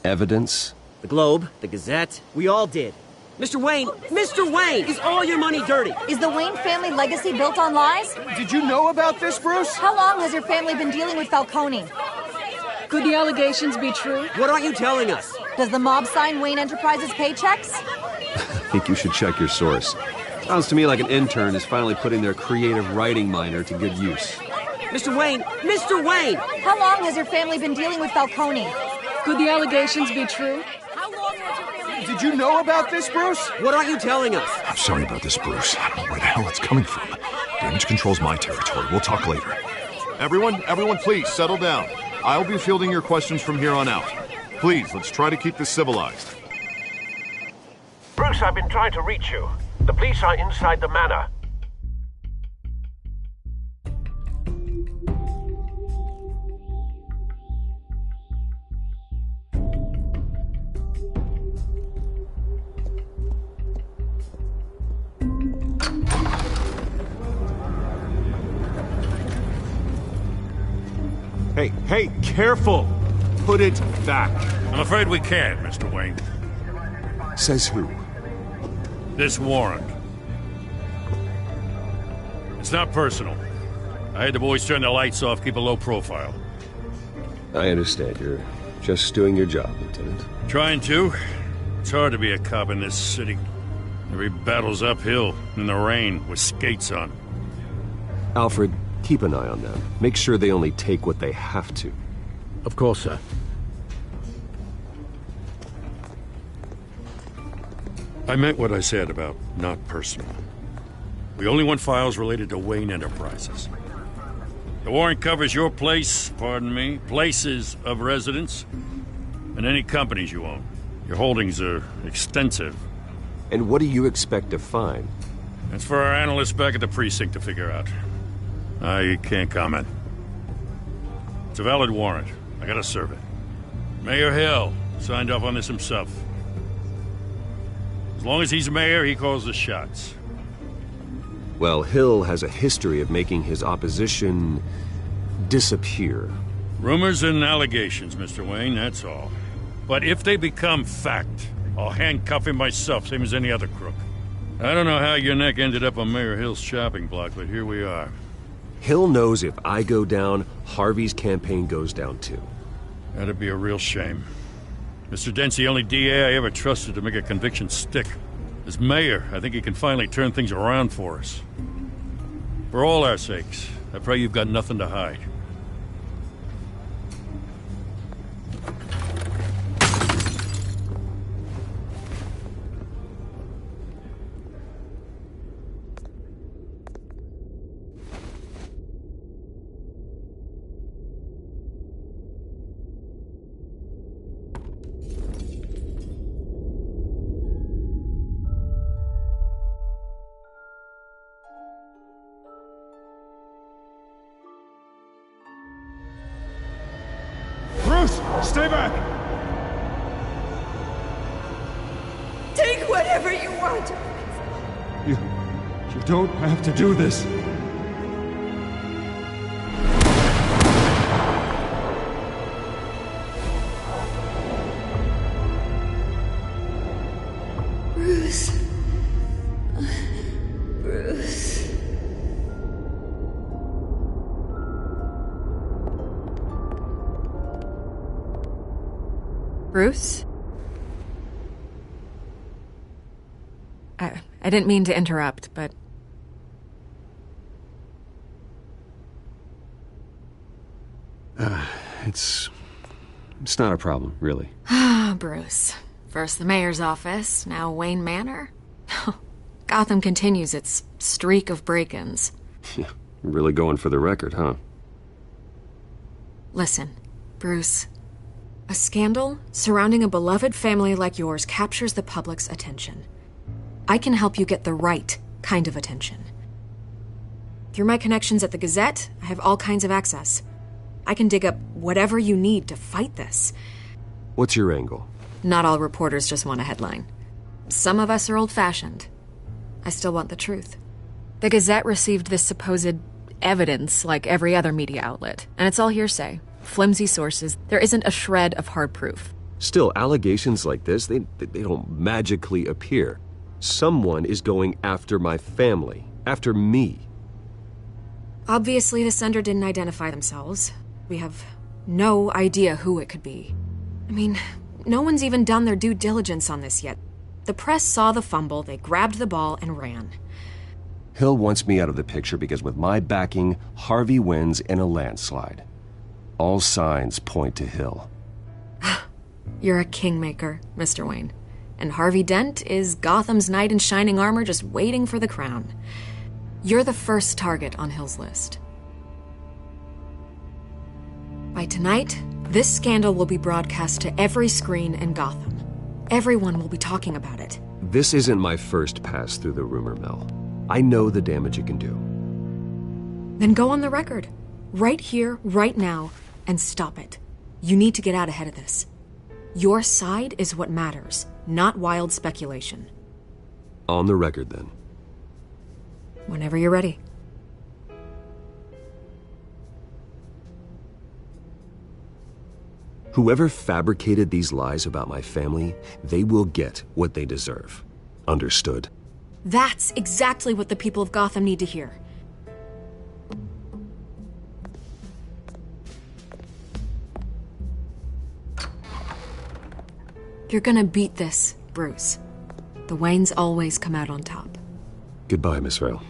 evidence? The Globe, the Gazette, we all did. Mr. Wayne, is all your money dirty? Is the Wayne family legacy built on lies? Did you know about this, Bruce? How long has your family been dealing with Falcone? Could the allegations be true? What aren't you telling us? Does the mob sign Wayne Enterprises paychecks? I think you should check your source. Sounds to me like an intern is finally putting their creative writing minor to good use. Mr. Wayne! How long has your family been dealing with Falcone? Could the allegations be true? Did you know about this, Bruce? What aren't you telling us? I'm sorry about this, Bruce. I don't know where the hell it's coming from. Damage control's my territory. We'll talk later. Everyone, please settle down. I'll be fielding your questions from here on out. Please, let's try to keep this civilized. Bruce, I've been trying to reach you. The police are inside the manor. Hey, careful! Put it back. I'm afraid we can't, Mr. Wayne. Says who? This warrant. It's not personal. I had the boys turn the lights off, keep a low profile. I understand. You're just doing your job, Lieutenant. Trying to. It's hard to be a cop in this city. Every battle's uphill, in the rain, with skates on. Alfred, keep an eye on them. Make sure they only take what they have to. Of course, sir. I meant what I said about not personal. We only want files related to Wayne Enterprises. The warrant covers your place, places of residence, and any companies you own. Your holdings are extensive. And what do you expect to find? That's for our analysts back at the precinct to figure out. I can't comment. It's a valid warrant. I gotta serve it. Mayor Hill signed off on this himself. As long as he's mayor, he calls the shots. Well, Hill has a history of making his opposition disappear. Rumors and allegations, Mr. Wayne, that's all. But if they become fact, I'll handcuff him myself, same as any other crook. I don't know how your neck ended up on Mayor Hill's shopping block, but here we are. Hill knows if I go down, Harvey's campaign goes down too. That'd be a real shame. Mr. Dent's the only DA I ever trusted to make a conviction stick. As mayor, I think he can finally turn things around for us. For all our sakes, I pray you've got nothing to hide. Stay back! Take whatever you want! You don't have to do this. Bruce. Bruce. Bruce? I didn't mean to interrupt, but... It's not a problem, really. Ah, Bruce. First the mayor's office, now Wayne Manor. Gotham continues its streak of break-ins. Yeah, you're really going for the record, huh? Listen, Bruce, A scandal surrounding a beloved family like yours captures the public's attention. I can help you get the right kind of attention. Through my connections at the Gazette, I have all kinds of access. I can dig up whatever you need to fight this. What's your angle? Not all reporters just want a headline. Some of us are old-fashioned. I still want the truth. The Gazette received this supposed evidence like every other media outlet, and it's all hearsay. Flimsy sources. There isn't a shred of hard proof. Still, allegations like this, they don't magically appear. Someone is going after my family, after me. Obviously, the sender didn't identify themselves. We have no idea who it could be. I mean, no one's even done their due diligence on this yet. The press saw the fumble, they grabbed the ball and ran. Hill wants me out of the picture because with my backing, Harvey wins in a landslide. All signs point to Hill. You're a kingmaker, Mr. Wayne. And Harvey Dent is Gotham's knight in shining armor just waiting for the crown. You're the first target on Hill's list. By tonight, this scandal will be broadcast to every screen in Gotham. Everyone will be talking about it. This isn't my first pass through the rumor mill. I know the damage it can do. Then go on the record. Right here, right now, and stop it. You need to get out ahead of this. Your side is what matters, not wild speculation. On the record, then. Whenever you're ready. Whoever fabricated these lies about my family, they will get what they deserve. Understood? That's exactly what the people of Gotham need to hear. You're gonna beat this, Bruce. The Waynes always come out on top. Goodbye, Miss Vale.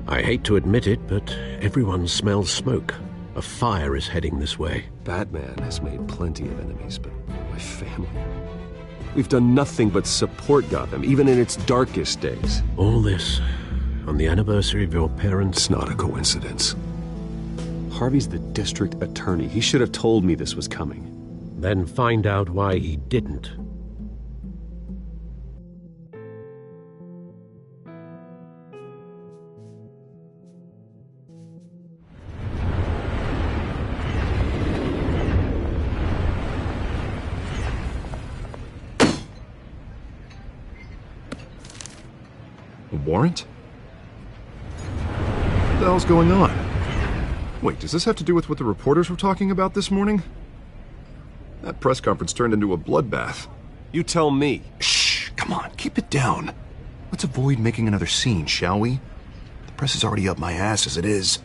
I hate to admit it, but everyone smells smoke. A fire is heading this way. Batman has made plenty of enemies, but my family... We've done nothing but support Gotham, even in its darkest days. All this on the anniversary of your parents'... It's not a coincidence. Harvey's the district attorney. He should have told me this was coming. Then find out why he didn't. A warrant? What the hell's going on? Wait, does this have to do with what the reporters were talking about this morning? That press conference turned into a bloodbath. You tell me. Shh, come on, keep it down. Let's avoid making another scene, shall we? The press is already up my ass as it is.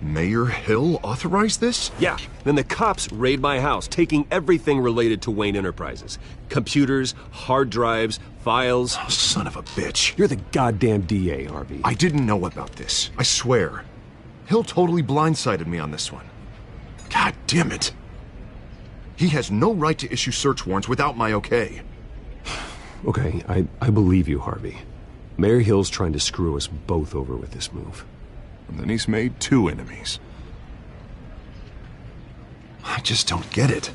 Mayor Hill authorized this? Yeah, then the cops raid my house, taking everything related to Wayne Enterprises. Computers, hard drives, files. Oh, son of a bitch. You're the goddamn DA, Harvey. I didn't know about this. I swear. Hill totally blindsided me on this one. God damn it. He has no right to issue search warrants without my okay. Okay, I believe you, Harvey. Mayor Hill's trying to screw us both over with this move. And then he's made 2 enemies. I just don't get it.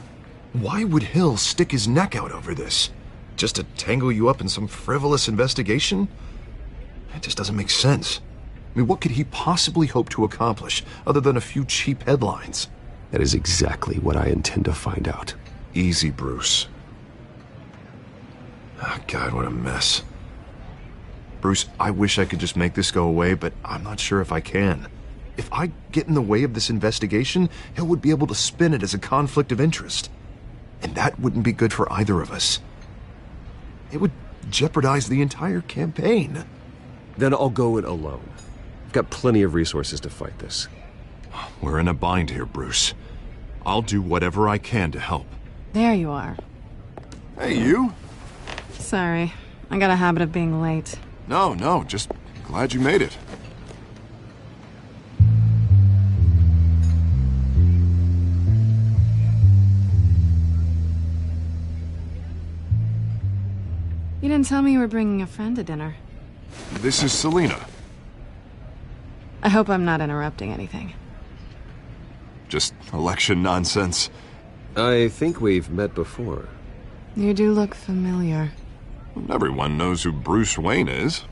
Why would Hill stick his neck out over this? Just to tangle you up in some frivolous investigation? It just doesn't make sense. I mean, what could he possibly hope to accomplish other than a few cheap headlines? That is exactly what I intend to find out. Easy, Bruce. Oh, God, what a mess. Bruce, I wish I could just make this go away, but I'm not sure if I can. If I get in the way of this investigation, Hill would be able to spin it as a conflict of interest. And that wouldn't be good for either of us. It would jeopardize the entire campaign. Then I'll go it alone. I've got plenty of resources to fight this. We're in a bind here, Bruce. I'll do whatever I can to help. There you are. Hey, you? Sorry. I got a habit of being late. No, just glad you made it. You didn't tell me you were bringing a friend to dinner. This is Selina. I hope I'm not interrupting anything. Just election nonsense. I think we've met before. You do look familiar. Everyone knows who Bruce Wayne is.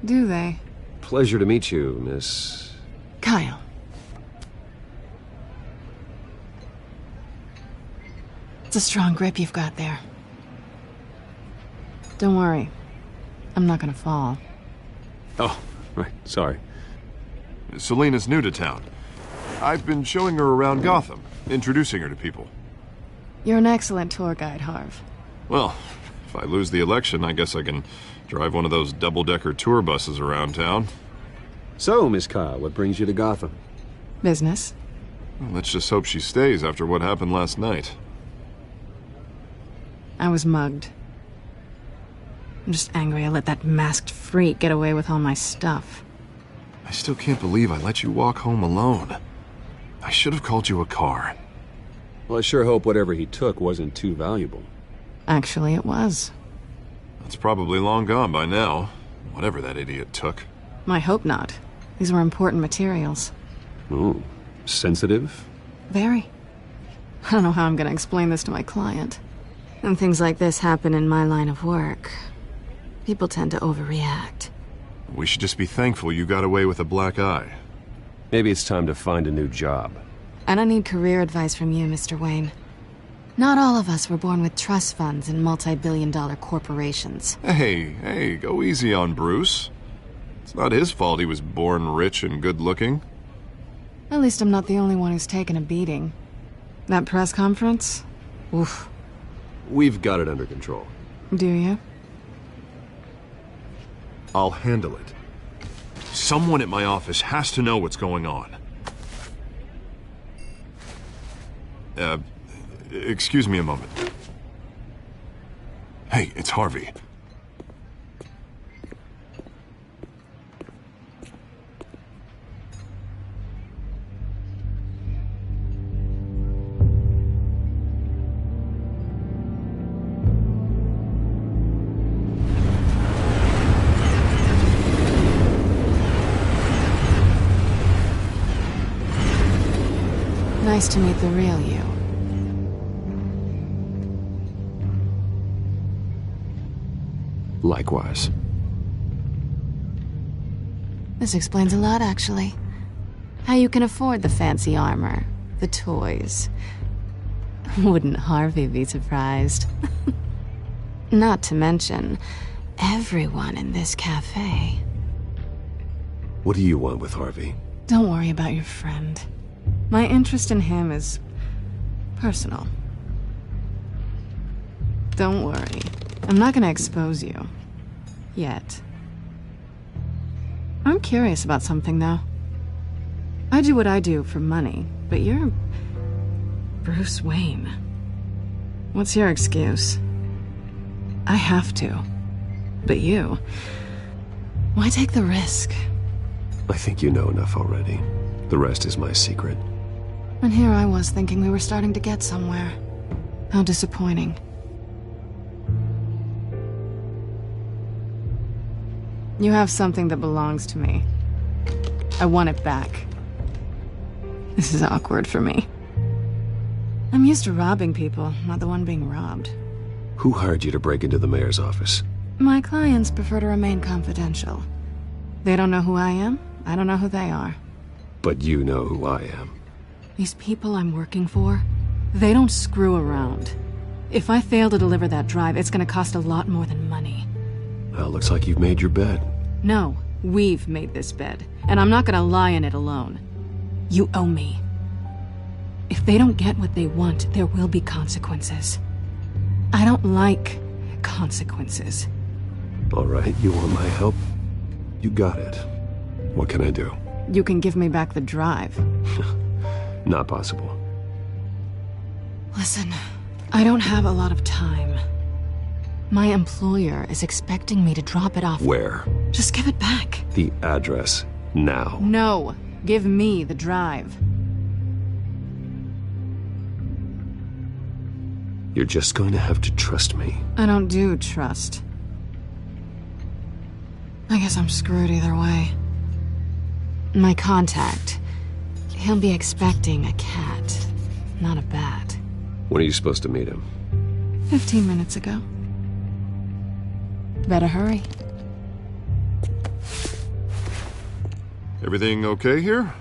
Do they? Pleasure to meet you, Miss... Kyle. It's a strong grip you've got there. Don't worry. I'm not gonna fall. Oh, right. Sorry. Selina's new to town. I've been showing her around Gotham, introducing her to people. You're an excellent tour guide, Harv. Well, if I lose the election, I guess I can drive one of those double-decker tour buses around town. So, Miss Kyle, what brings you to Gotham? Business. Well, let's just hope she stays after what happened last night. I was mugged. I'm just angry I let that masked freak get away with all my stuff. I still can't believe I let you walk home alone. I should have called you a car. Well, I sure hope whatever he took wasn't too valuable. Actually, it was. It's probably long gone by now, whatever that idiot took. I hope not. These were important materials. Ooh, sensitive? Very. I don't know how I'm gonna explain this to my client. When things like this happen in my line of work, people tend to overreact. We should just be thankful you got away with a black eye. Maybe it's time to find a new job. And I need career advice from you, Mr. Wayne. Not all of us were born with trust funds and multi-billion-dollar corporations. Hey, go easy on Bruce. It's not his fault he was born rich and good-looking. At least I'm not the only one who's taken a beating. That press conference? Oof. We've got it under control. Do you? I'll handle it. Someone at my office has to know what's going on. Excuse me a moment. Hey, it's Harvey. Nice to meet the real you. Likewise. This explains a lot, actually. How you can afford the fancy armor, the toys. Wouldn't Harvey be surprised? Not to mention, everyone in this cafe. What do you want with Harvey? Don't worry about your friend. My interest in him is personal. Don't worry. I'm not gonna expose you. Yet. I'm curious about something, though. I do what I do for money, but you're... Bruce Wayne. What's your excuse? I have to. But you... Why take the risk? I think you know enough already. The rest is my secret. And here I was thinking we were starting to get somewhere. How disappointing. You have something that belongs to me. I want it back. This is awkward for me. I'm used to robbing people, not the one being robbed. Who hired you to break into the mayor's office? My clients prefer to remain confidential. They don't know who I am, I don't know who they are. But you know who I am. These people I'm working for, they don't screw around. If I fail to deliver that drive, it's gonna cost a lot more than money. Well, looks like you've made your bed. No, we've made this bed, and I'm not gonna lie in it alone. You owe me. If they don't get what they want, there will be consequences. I don't like consequences. All right, you want my help? You got it. What can I do? You can give me back the drive. Not possible. Listen, I don't have a lot of time. My employer is expecting me to drop it off. Where? Just give it back. The address, now. No, give me the drive. You're just going to have to trust me. I don't do trust. I guess I'm screwed either way. My contact. He'll be expecting a cat, not a bat. When are you supposed to meet him? 15 minutes ago. Better hurry. Everything okay here?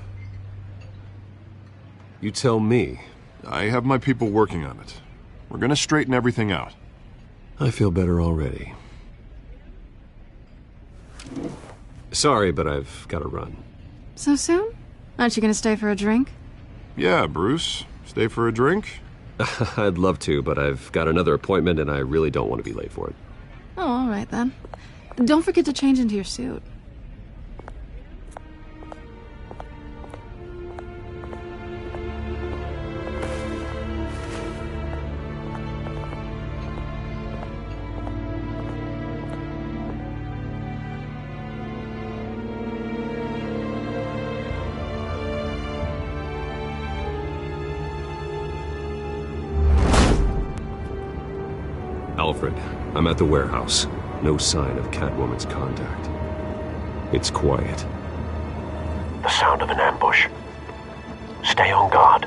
You tell me. I have my people working on it. We're gonna straighten everything out. I feel better already. Sorry, but I've got to run. So soon? Aren't you gonna stay for a drink? Yeah, Bruce. Stay for a drink? I'd love to, but I've got another appointment and I really don't want to be late for it. Oh, all right then. Don't forget to change into your suit. Alfred, I'm at the warehouse. No sign of Catwoman's contact. It's quiet. The sound of an ambush. Stay on guard.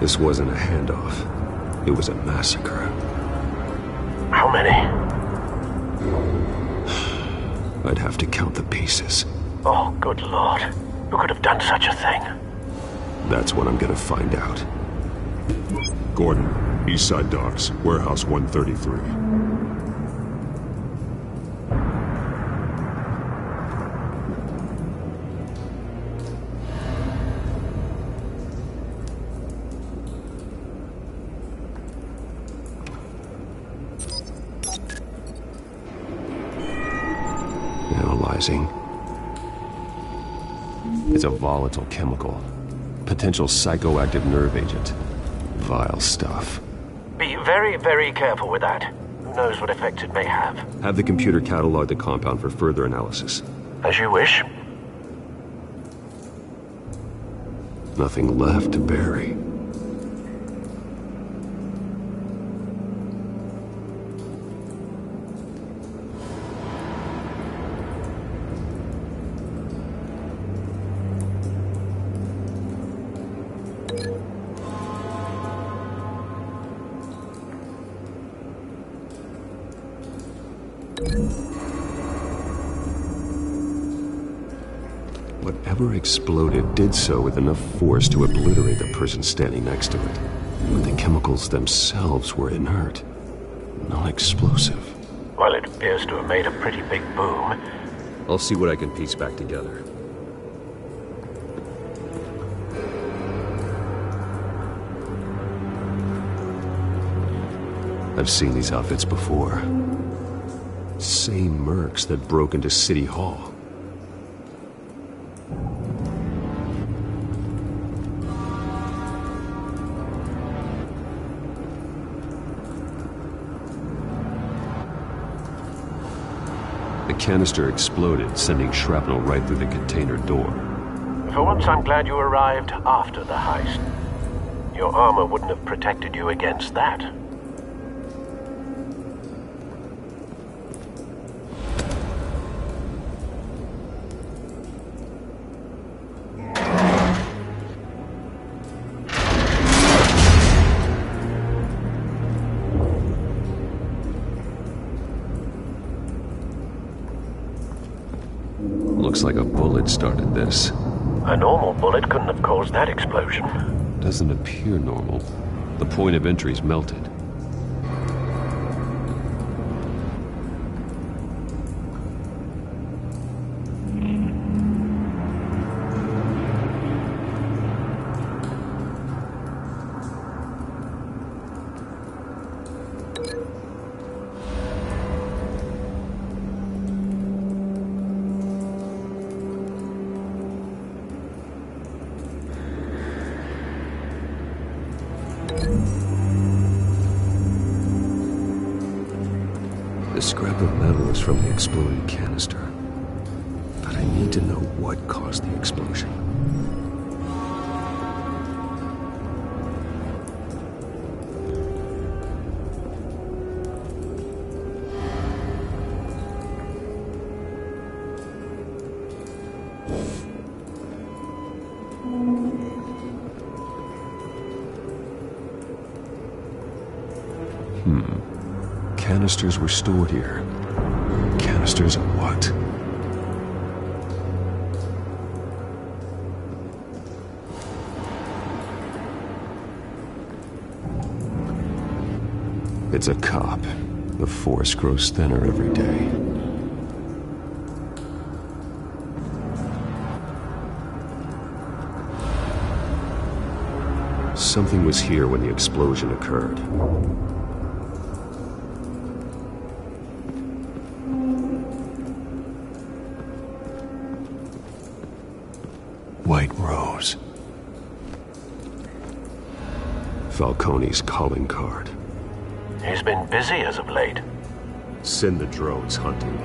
This wasn't a handoff. It was a massacre. How many? I'd have to count the pieces. Oh, good Lord. Who could have done such a thing? That's what I'm gonna find out. Gordon, Eastside Docks, Warehouse 133. Analyzing. It's a volatile chemical. Potential psychoactive nerve agent. Vile stuff. Be very, very careful with that. Who knows what effects it may have. Have the computer catalog the compound for further analysis. As you wish. Nothing left to bury. Whatever exploded did so with enough force to obliterate the person standing next to it. But the chemicals themselves were inert, non-explosive. Well, it appears to have made a pretty big boom. I'll see what I can piece back together. I've seen these outfits before. Same mercs that broke into City Hall. The canister exploded, sending shrapnel right through the container door. For once, I'm glad you arrived after the heist. Your armor wouldn't have protected you against that. Looks like a bullet started this. A normal bullet couldn't have caused that explosion. Doesn't appear normal. The point of entry's melted. The scrap of metal is from the exploded canister. But I need to know what caused the explosion. Canisters were stored here. Canisters of what? It's a cop. The force grows thinner every day. Something was here when the explosion occurred. White Rose. Falcone's calling card. He's been busy as of late. Send the drones hunting.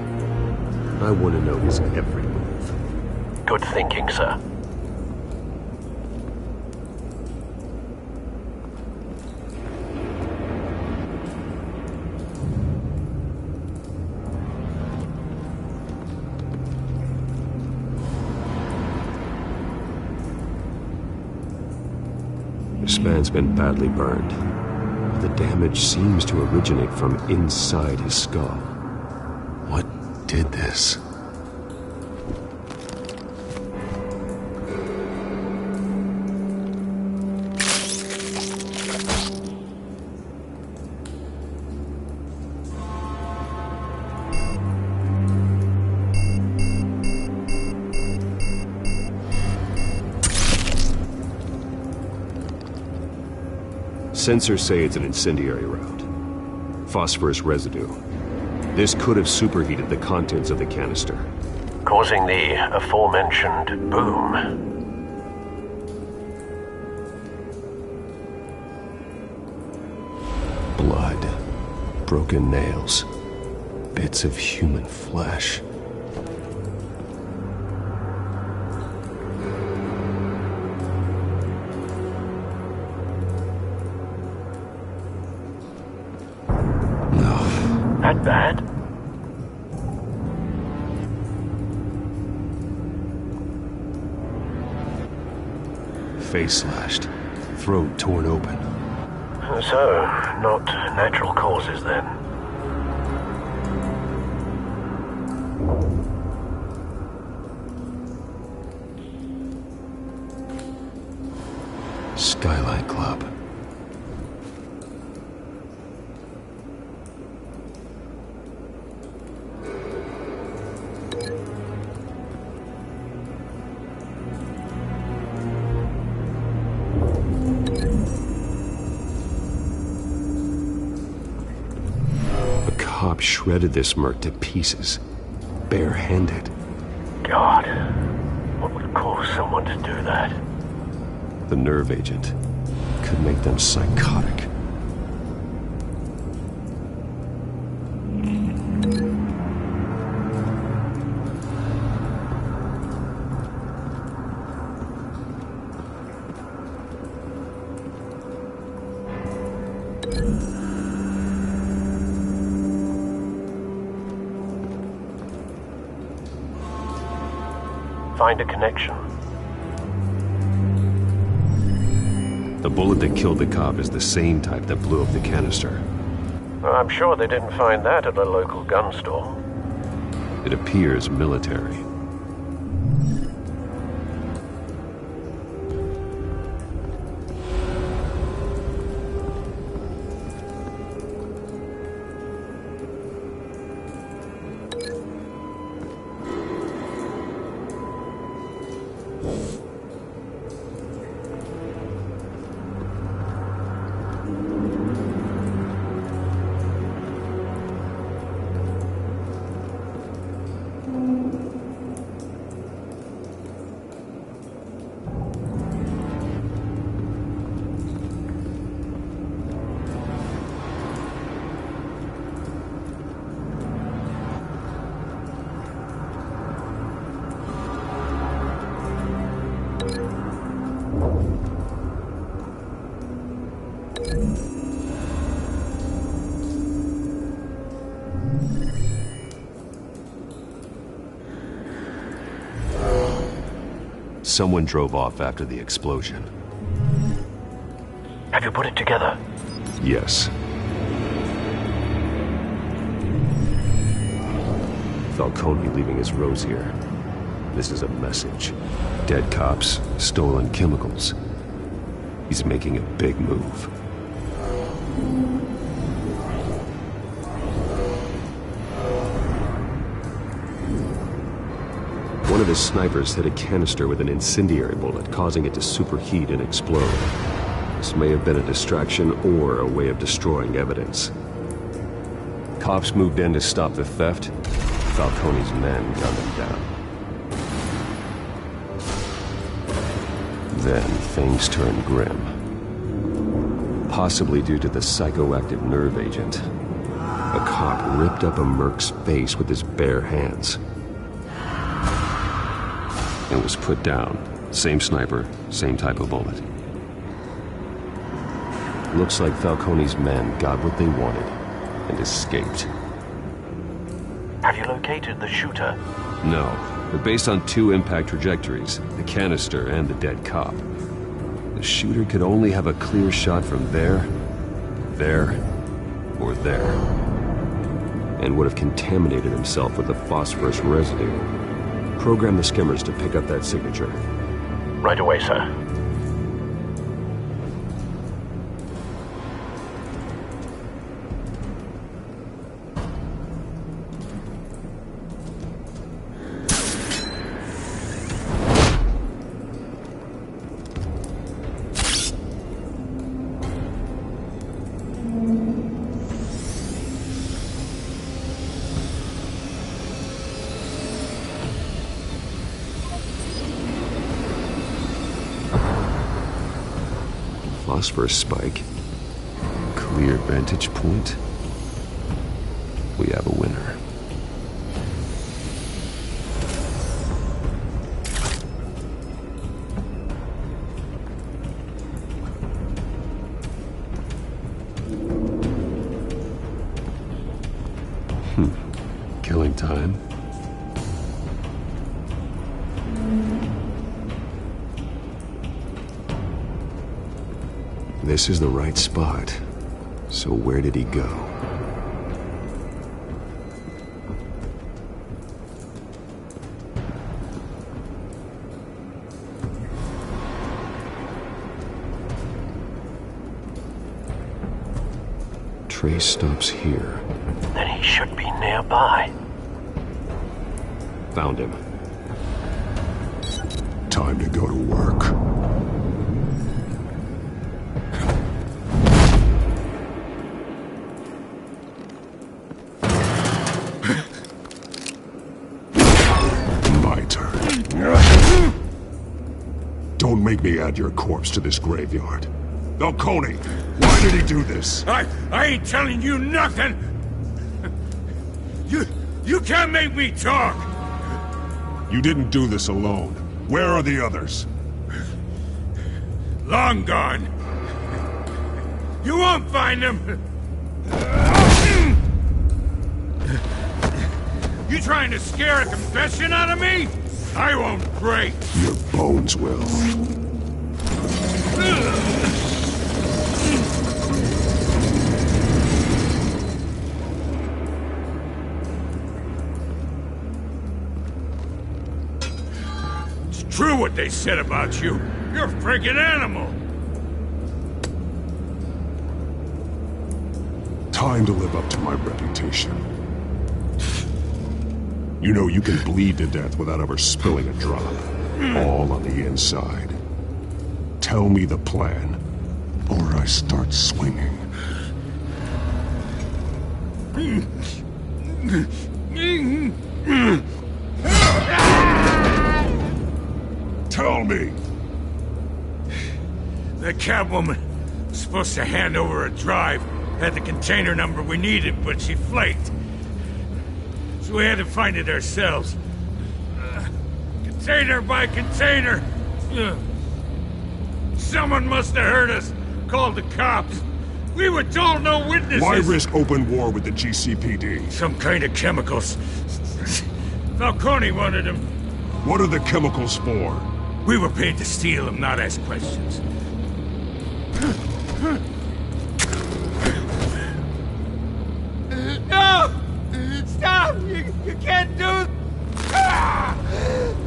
I want to know his every move. Good thinking, sir. This man's been badly burned. The damage seems to originate from inside his skull. What did this? Sensors say it's an incendiary route. Phosphorus residue. This could have superheated the contents of the canister, causing the aforementioned boom. Blood. Broken nails. Bits of human flesh. That bad? Face slashed, throat torn open. So, not natural causes then. Skylight Club. Shredded this merc to pieces, barehanded. God, what would cause someone to do that? The nerve agent could make them psychotic. Find a connection. The bullet that killed the cop is the same type that blew up the canister. I'm sure they didn't find that at a local gun store. It appears military. someone drove off after the explosion. Have you put it together? Yes. Falcone leaving his rose here. This is a message. Dead cops, stolen chemicals. He's making a big move. One of his snipers hit a canister with an incendiary bullet, causing it to superheat and explode. This may have been a distraction or a way of destroying evidence. Cops moved in to stop the theft. Falcone's men gunned him down. Then things turned grim. Possibly due to the psychoactive nerve agent. A cop ripped up a merc's face with his bare hands. And was put down. Same sniper, same type of bullet. Looks like Falcone's men got what they wanted and escaped. Have you located the shooter? No, but based on two impact trajectories, the canister and the dead cop, the shooter could only have a clear shot from there, or there, and would have contaminated himself with the phosphorus residue. Program the skimmers to pick up that signature. Right away, sir. Phosphorus spike. Clear vantage point. We have a winner. Killing time. This is the right spot. So where did he go? Trace stops here. Then he should be nearby. Found him. Time to go to work. Don't make me add your corpse to this graveyard. Falcone, why did he do this? I ain't telling you nothing! You can't make me talk! You didn't do this alone. Where are the others? Long gone. You won't find them! You trying to scare a confession out of me? I won't break. Your bones will. It's true what they said about you. You're a friggin' animal. Time to live up to my reputation. You know you can bleed to death without ever spilling a drop. All on the inside. Tell me the plan, or I start swinging. Tell me! The Catwoman was supposed to hand over a drive. Had the container number we needed, but she flaked. So we had to find it ourselves. Container by container. Someone must have heard us. Called the cops. We were told no witnesses. Why risk open war with the GCPD? Some kind of chemicals. Falcone wanted them. What are the chemicals for? We were paid to steal them, not ask questions. No! Stop! You can't do...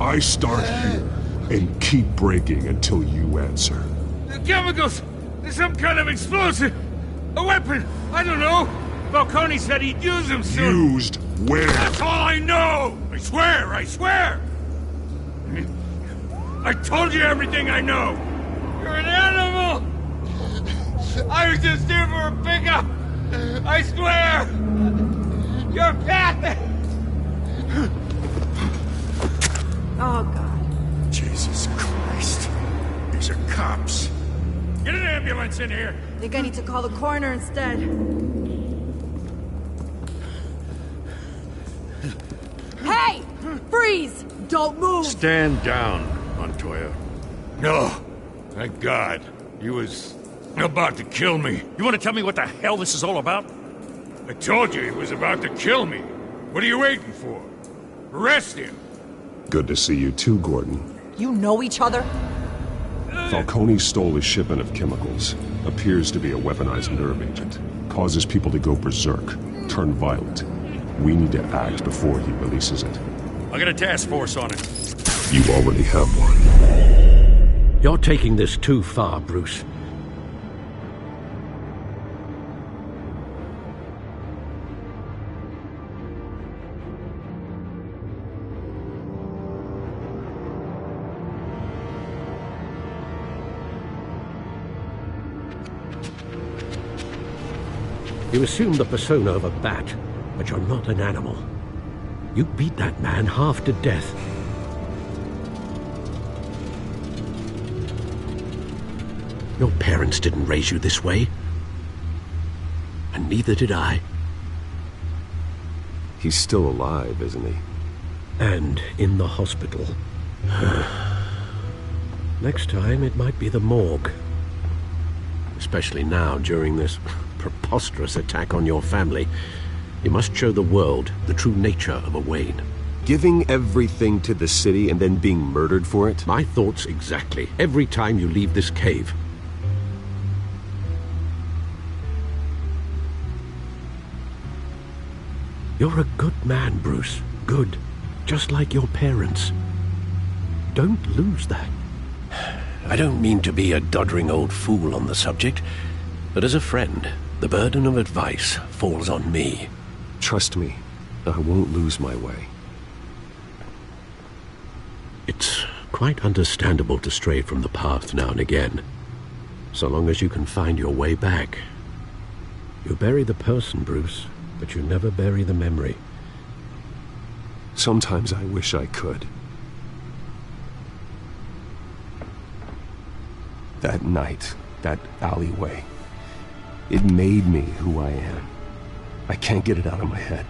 I start here and keep breaking until you answer. The chemicals! There's some kind of explosive! A weapon! I don't know! Falcone said he'd use them soon! Used where? That's all I know! I swear! I swear! I told you everything I know! You're an animal! I was just here for a pickup! I swear! You're pathetic! Oh, God. Jesus Christ. These are cops. Get an ambulance in here! I think I need to call the coroner instead. Hey! Freeze! Don't move! Stand down, Montoya. No. Thank God. He was about to kill me. You want to tell me what the hell this is all about? I told you he was about to kill me. What are you waiting for? Arrest him. Good to see you too, Gordon. You know each other? Falcone stole a shipment of chemicals. Appears to be a weaponized nerve agent. Causes people to go berserk, turn violent. We need to act before he releases it. I got a task force on it. You already have one. You're taking this too far, Bruce. You assume the persona of a bat, but you're not an animal. You beat that man half to death. Your parents didn't raise you this way. And neither did I. He's still alive, isn't he? And in the hospital. Next time, it might be the morgue. Especially now, during this preposterous attack on your family. You must show the world the true nature of a Wayne. Giving everything to the city and then being murdered for it? My thoughts exactly. Every time you leave this cave. You're a good man, Bruce. Good. Just like your parents. Don't lose that. I don't mean to be a doddering old fool on the subject, but as a friend, the burden of advice falls on me. Trust me, I won't lose my way. It's quite understandable to stray from the path now and again, so long as you can find your way back. You bury the person, Bruce, but you never bury the memory. Sometimes I wish I could. That night, that alleyway, it made me who I am. I can't get it out of my head.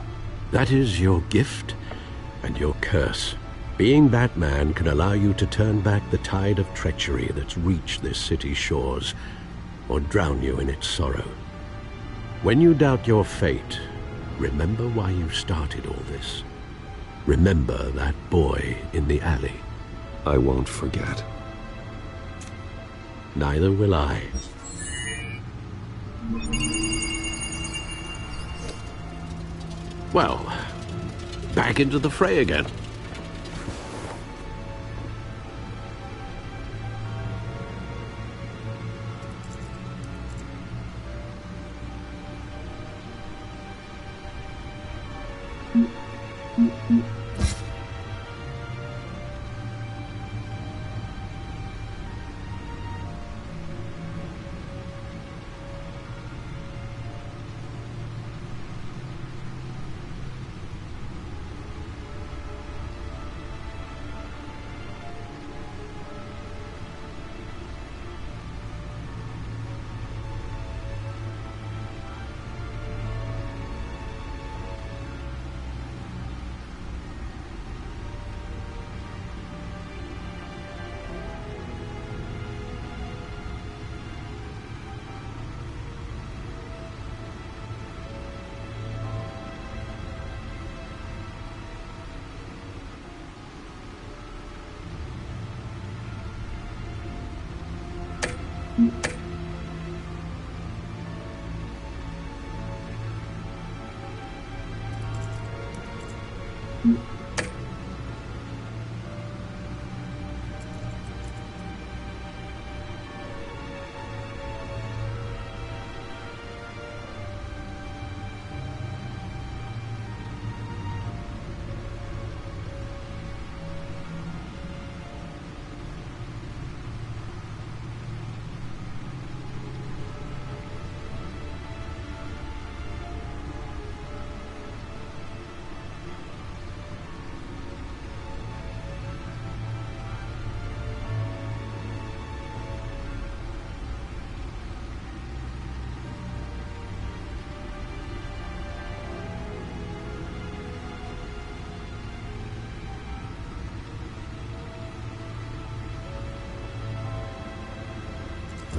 That is your gift and your curse. Being Batman can allow you to turn back the tide of treachery that's reached this city's shores, or drown you in its sorrow. When you doubt your fate, remember why you started all this. Remember that boy in the alley. I won't forget. Neither will I. Well, back into the fray again.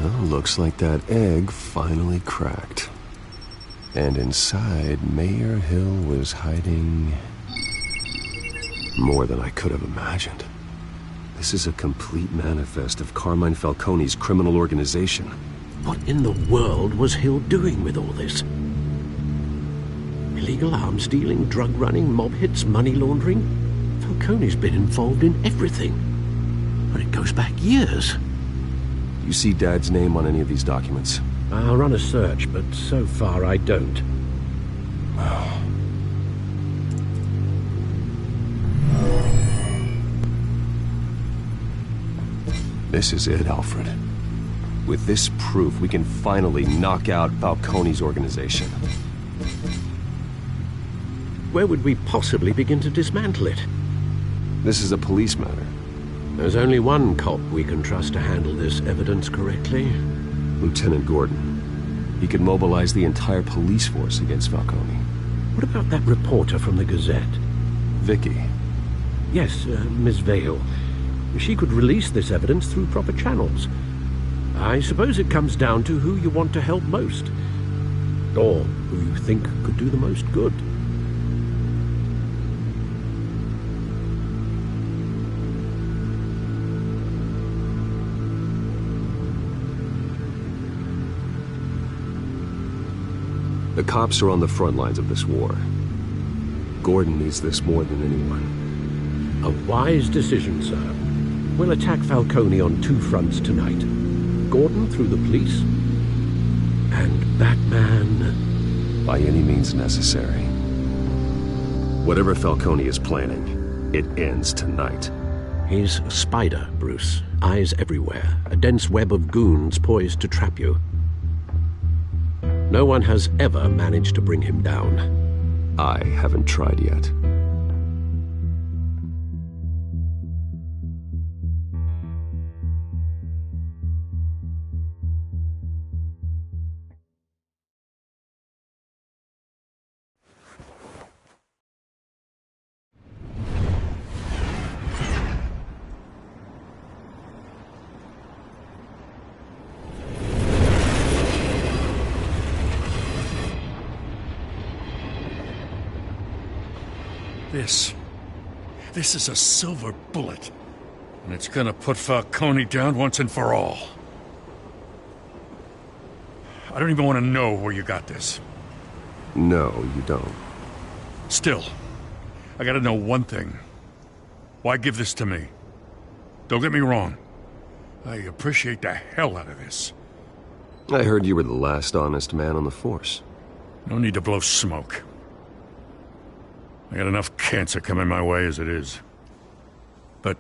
Well, looks like that egg finally cracked. And inside, Mayor Hill was hiding more than I could have imagined. This is a complete manifest of Carmine Falcone's criminal organization. What in the world was Hill doing with all this? Illegal arms dealing, drug running, mob hits, money laundering? Falcone's been involved in everything. But it goes back years. You see Dad's name on any of these documents? I'll run a search, but so far I don't. This is it, Alfred. With this proof, we can finally knock out Falcone's organization. Where would we possibly begin to dismantle it? This is a police matter. There's only one cop we can trust to handle this evidence correctly. Lieutenant Gordon. He could mobilize the entire police force against Falcone. What about that reporter from the Gazette? Vicky. Yes, Miss Vale. She could release this evidence through proper channels. I suppose it comes down to who you want to help most. Or who you think could do the most good. The cops are on the front lines of this war. Gordon needs this more than anyone. A wise decision, sir. We'll attack Falcone on two fronts tonight. Gordon through the police, and Batman... by any means necessary. Whatever Falcone is planning, it ends tonight. He's a spider, Bruce. Eyes everywhere. A dense web of goons poised to trap you. No one has ever managed to bring him down. I haven't tried yet. This is a silver bullet. And it's gonna put Falcone down once and for all. I don't even want to know where you got this. No, you don't. Still, I gotta know one thing. Why give this to me? Don't get me wrong. I appreciate the hell out of this. I heard you were the last honest man on the force. No need to blow smoke. I got enough cancer coming my way as it is. But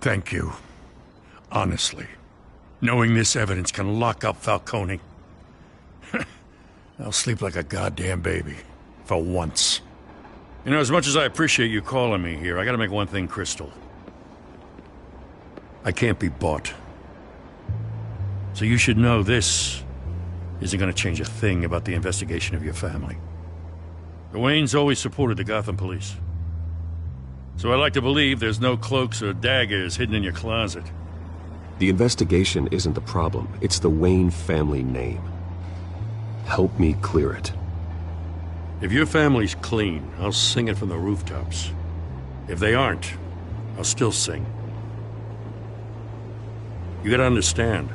thank you. Honestly. Knowing this evidence can lock up Falcone. I'll sleep like a goddamn baby. For once. You know, as much as I appreciate you calling me here, I gotta make one thing crystal. I can't be bought. So you should know this isn't gonna change a thing about the investigation of your family. The Waynes always supported the Gotham police. So I like to believe there's no cloaks or daggers hidden in your closet. The investigation isn't the problem. It's the Wayne family name. Help me clear it. If your family's clean, I'll sing it from the rooftops. If they aren't, I'll still sing. You gotta understand,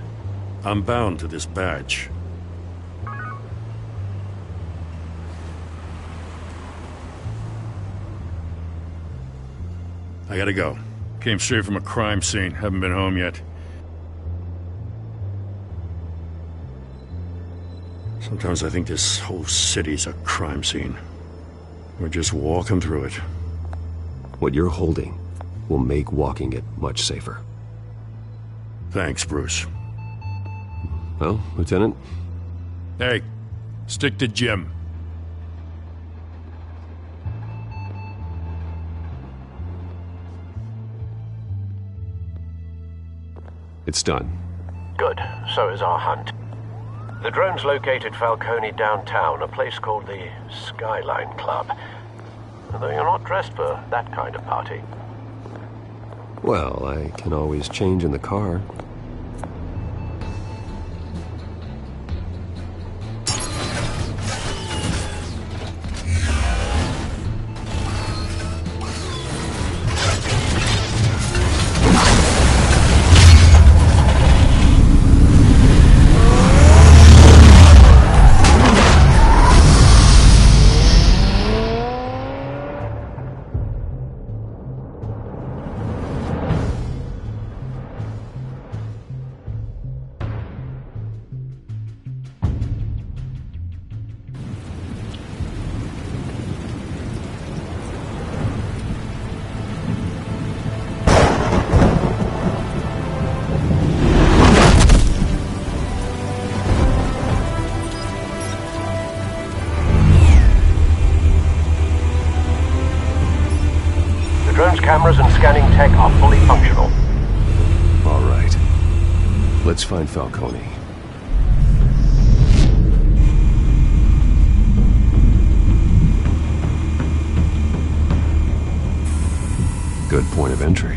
I'm bound to this badge. I gotta go. Came straight from a crime scene. Haven't been home yet. Sometimes I think this whole city's a crime scene. We're just walking through it. What you're holding will make walking it much safer. Thanks, Bruce. Well, Lieutenant? Hey, stick to Jim. It's done. Good. So is our hunt. The drone's located Falcone downtown, a place called the Skyline Club. Although you're not dressed for that kind of party. Well, I can always change in the car. Cameras and scanning tech are fully functional. All right. Let's find Falcone. Good point of entry.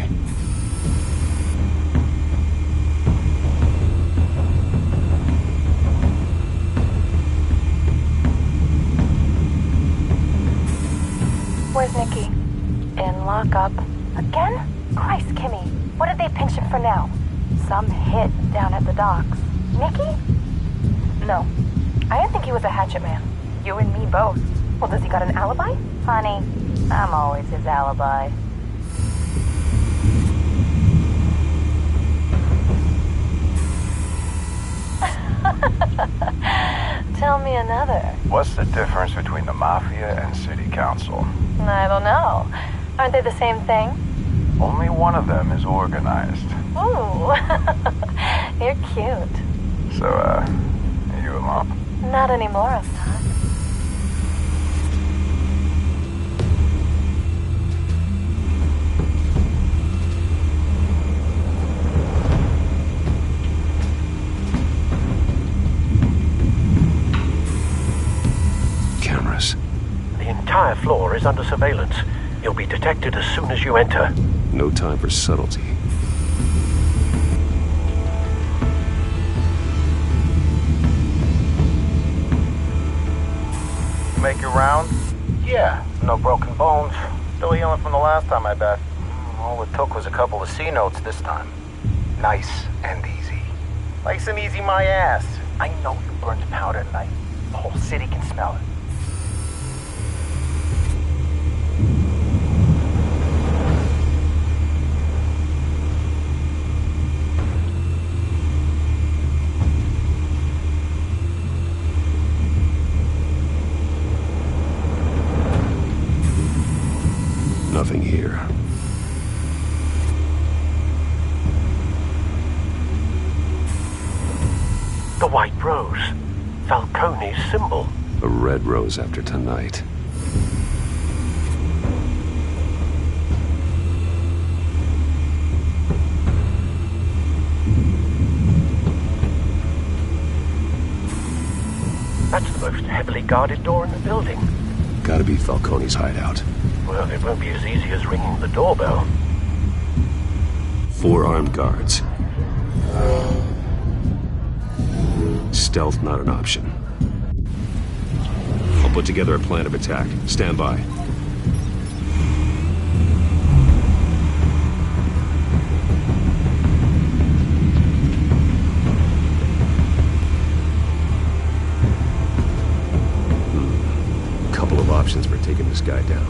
Where's Nikki? In lockup. Again? Christ, Kimmy. What did they pinch him for now? Some hit down at the docks. Nikki? No. I didn't think he was a hatchet man. You and me both. Well, does he got an alibi? Honey, I'm always his alibi. Tell me another. What's the difference between the Mafia and City Council? I don't know. Aren't they the same thing? Only one of them is organized. Ooh. You're cute. So, are you a mop? Not anymore, Ustad. Cameras. The entire floor is under surveillance. You'll be detected as soon as you enter. No time for subtlety. Make your round? Yeah, no broken bones. Still healing from the last time, I bet. All it took was a couple of C notes this time. Nice and easy. Nice and easy my ass. I know you burned powder at night. The whole city can smell it. Nothing here. The white rose. Falcone's symbol. A red rose after tonight. That's the most heavily guarded door in the building. Gotta be Falcone's hideout. Well, it won't be as easy as ringing the doorbell. 4 armed guards. Stealth not an option. I'll put together a plan of attack. Stand by. guy down.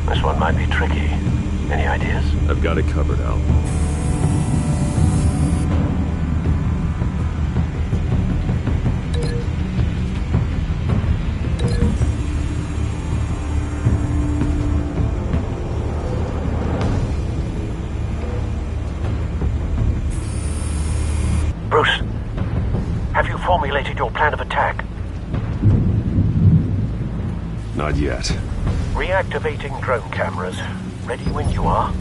This one might be tricky. Any ideas? I've got it covered, Al. Bruce, have you formulated your plan of attack? Not yet. Reactivating drone cameras. Ready when you are.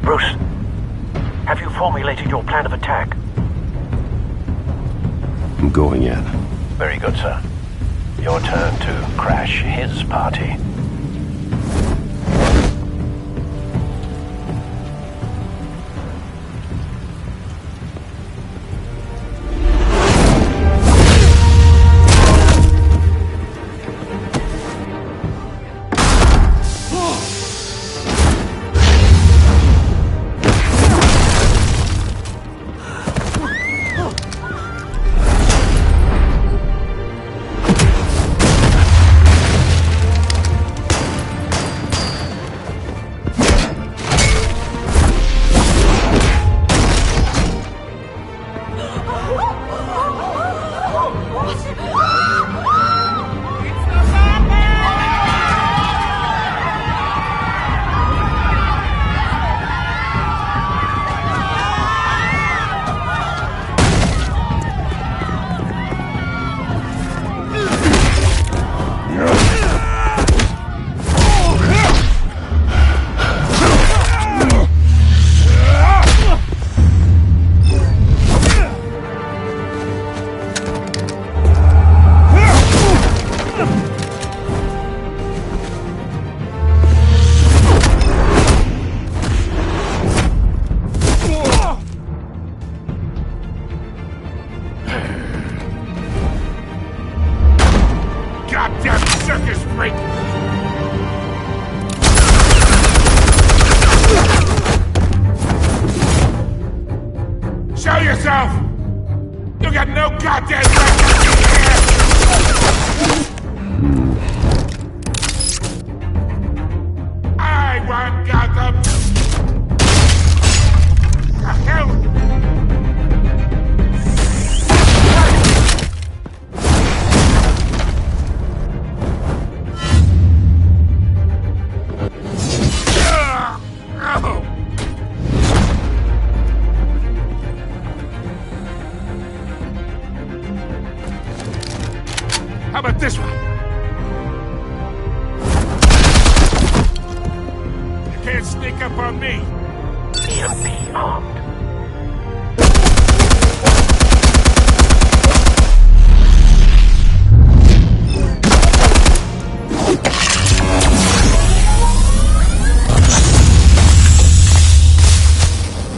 Bruce, have you formulated your plan of attack? I'm going in. Very good, sir. Your turn to crash his party. yourself! You got no goddamn right here! I want Gotham! The hell? How about this one? You can't sneak up on me. EMP armed.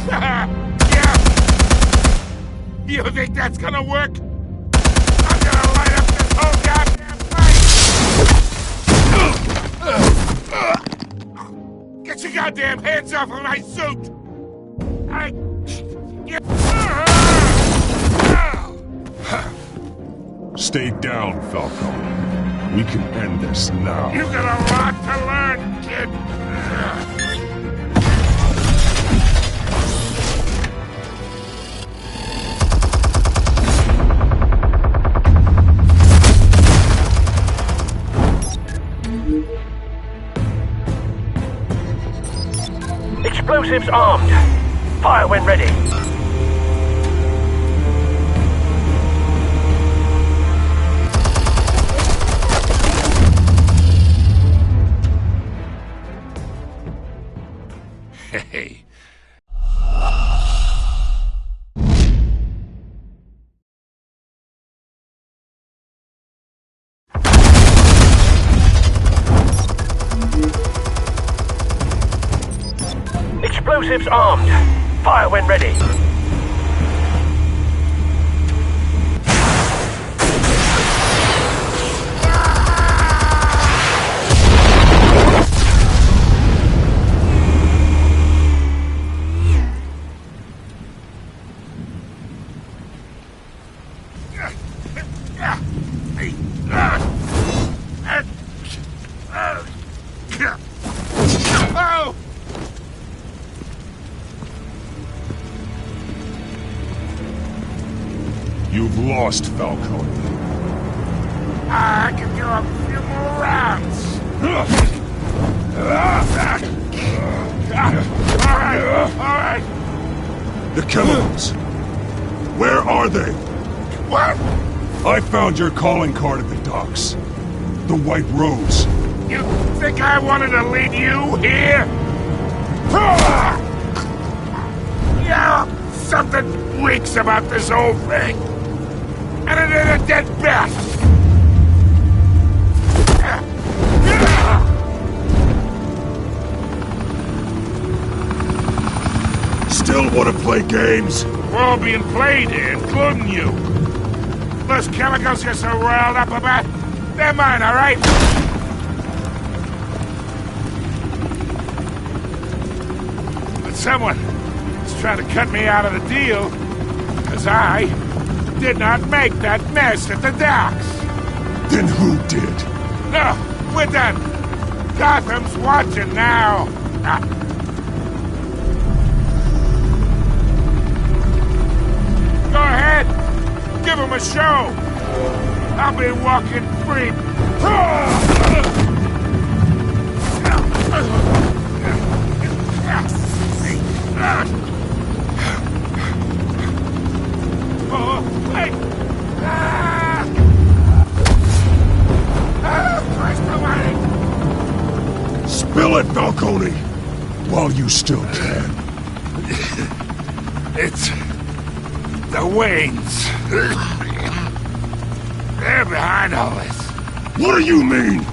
Yeah. You think that's gonna work? I'm gonna light up this whole goddamn place! Get your goddamn hands off of my suit! Stay down, Falcone. We can end this now. You got a lot to learn, kid! Explosives armed. Fire when ready. Hey. Explosives armed. Fire when ready. Oh! You've lost, Falcone. I can do a few more rounds. All right. The chemicals. Where are they? What? I found your calling card at the docks. The White Rose. You think I wanted to lead you here? Yeah, something reeks about this whole thing. And it ain't a dead bat. Still want to play games? We're all being played here, including you. Those chemicals you're so riled up about, they're mine, all right? But someone is trying to cut me out of the deal, because I did not make that mess at the docks. Then who did? No, we're done. Gotham's watching now. Go ahead. Give him a show. I'll be walking free. Oh, wait. Spill it, Falcone! While you still can. It's the Waynes. They're behind all this. What do you mean?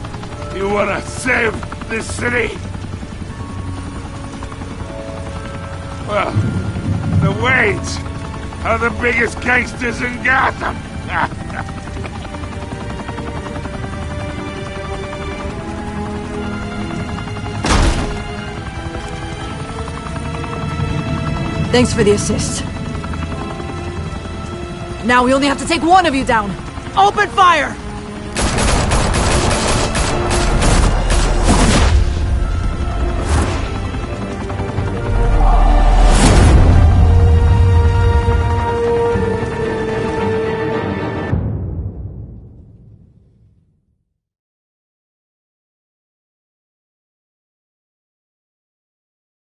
You wanna save this city? Well, the Waynes are the biggest gangsters in Gotham. Thanks for the assist. Now we only have to take one of you down. Open fire!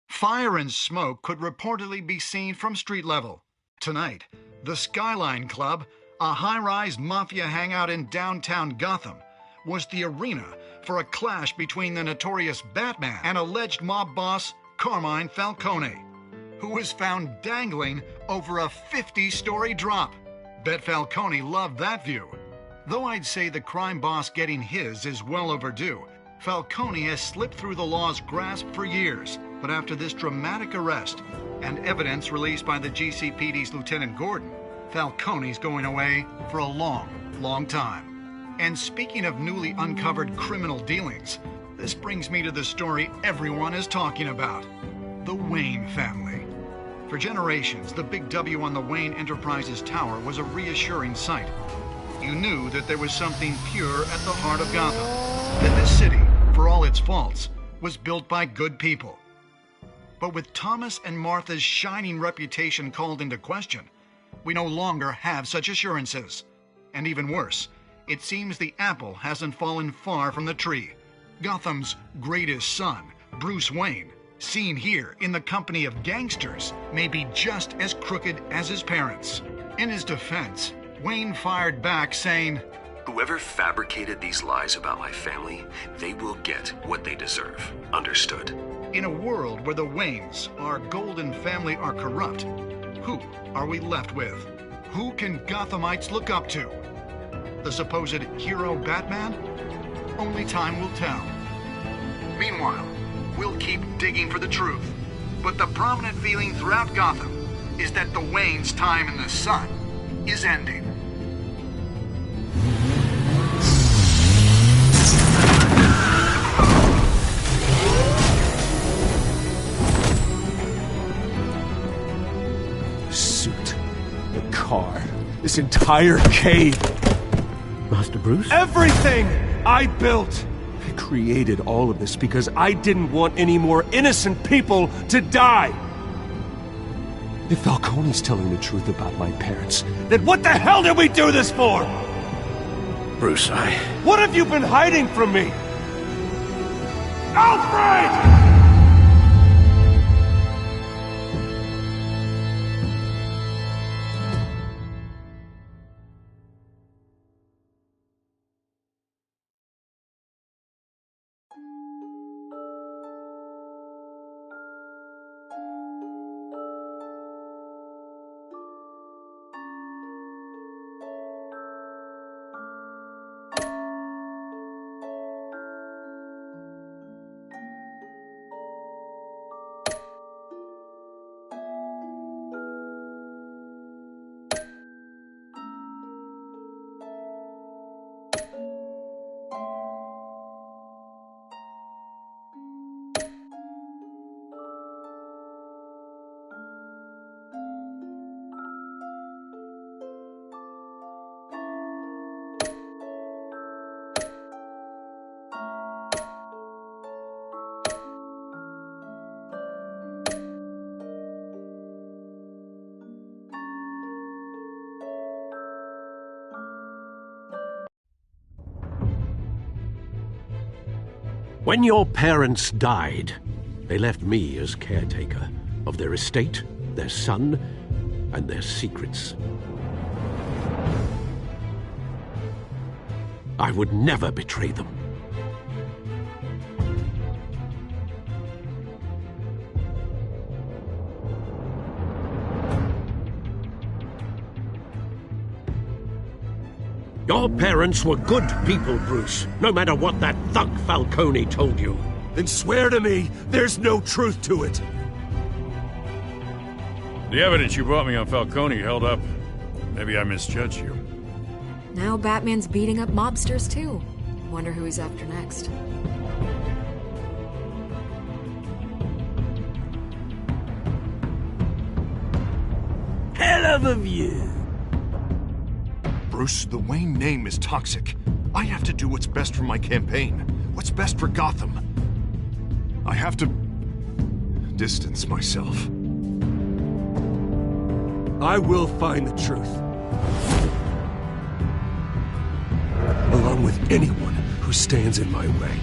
Fire and smoke could reportedly be seen from street level. Tonight, the Skyline Club, a high-rise mafia hangout in downtown Gotham, was the arena for a clash between the notorious Batman and alleged mob boss Carmine Falcone, who was found dangling over a 50-story drop. Bet Falcone loved that view. Though I'd say the crime boss getting his is well overdue, Falcone has slipped through the law's grasp for years. But after this dramatic arrest and evidence released by the GCPD's Lieutenant Gordon, Falcone's going away for a long, long time. And speaking of newly uncovered criminal dealings, this brings me to the story everyone is talking about: the Wayne family. For generations, the big W on the Wayne Enterprises Tower was a reassuring sight. You knew that there was something pure at the heart of Gotham, that this city, for all its faults, was built by good people. But with Thomas and Martha's shining reputation called into question, we no longer have such assurances. And even worse, it seems the apple hasn't fallen far from the tree. Gotham's greatest son, Bruce Wayne, seen here in the company of gangsters, may be just as crooked as his parents. In his defense, Wayne fired back saying, "Whoever fabricated these lies about my family, they will get what they deserve. Understood?" In a world where the Waynes, our golden family, are corrupt, who are we left with? Who can Gothamites look up to? The supposed hero Batman? Only time will tell. Meanwhile, we'll keep digging for the truth. But the prominent feeling throughout Gotham is that the Waynes' time in the sun is ending. This entire cave. Master Bruce? Everything I built. I created all of this because I didn't want any more innocent people to die. If Falcone's telling the truth about my parents, then what the hell did we do this for? Bruce, What have you been hiding from me? Alfred! When your parents died, they left me as caretaker of their estate, their son, and their secrets. I would never betray them. Your parents were good people, Bruce, no matter what that thug Falcone told you. Then swear to me there's no truth to it. The evidence you brought me on Falcone held up. Maybe I misjudged you. Now Batman's beating up mobsters, too. Wonder who he's after next. Hell of a view. Bruce, the Wayne name is toxic. I have to do what's best for my campaign. What's best for Gotham. I have to distance myself. I will find the truth. Along with anyone who stands in my way.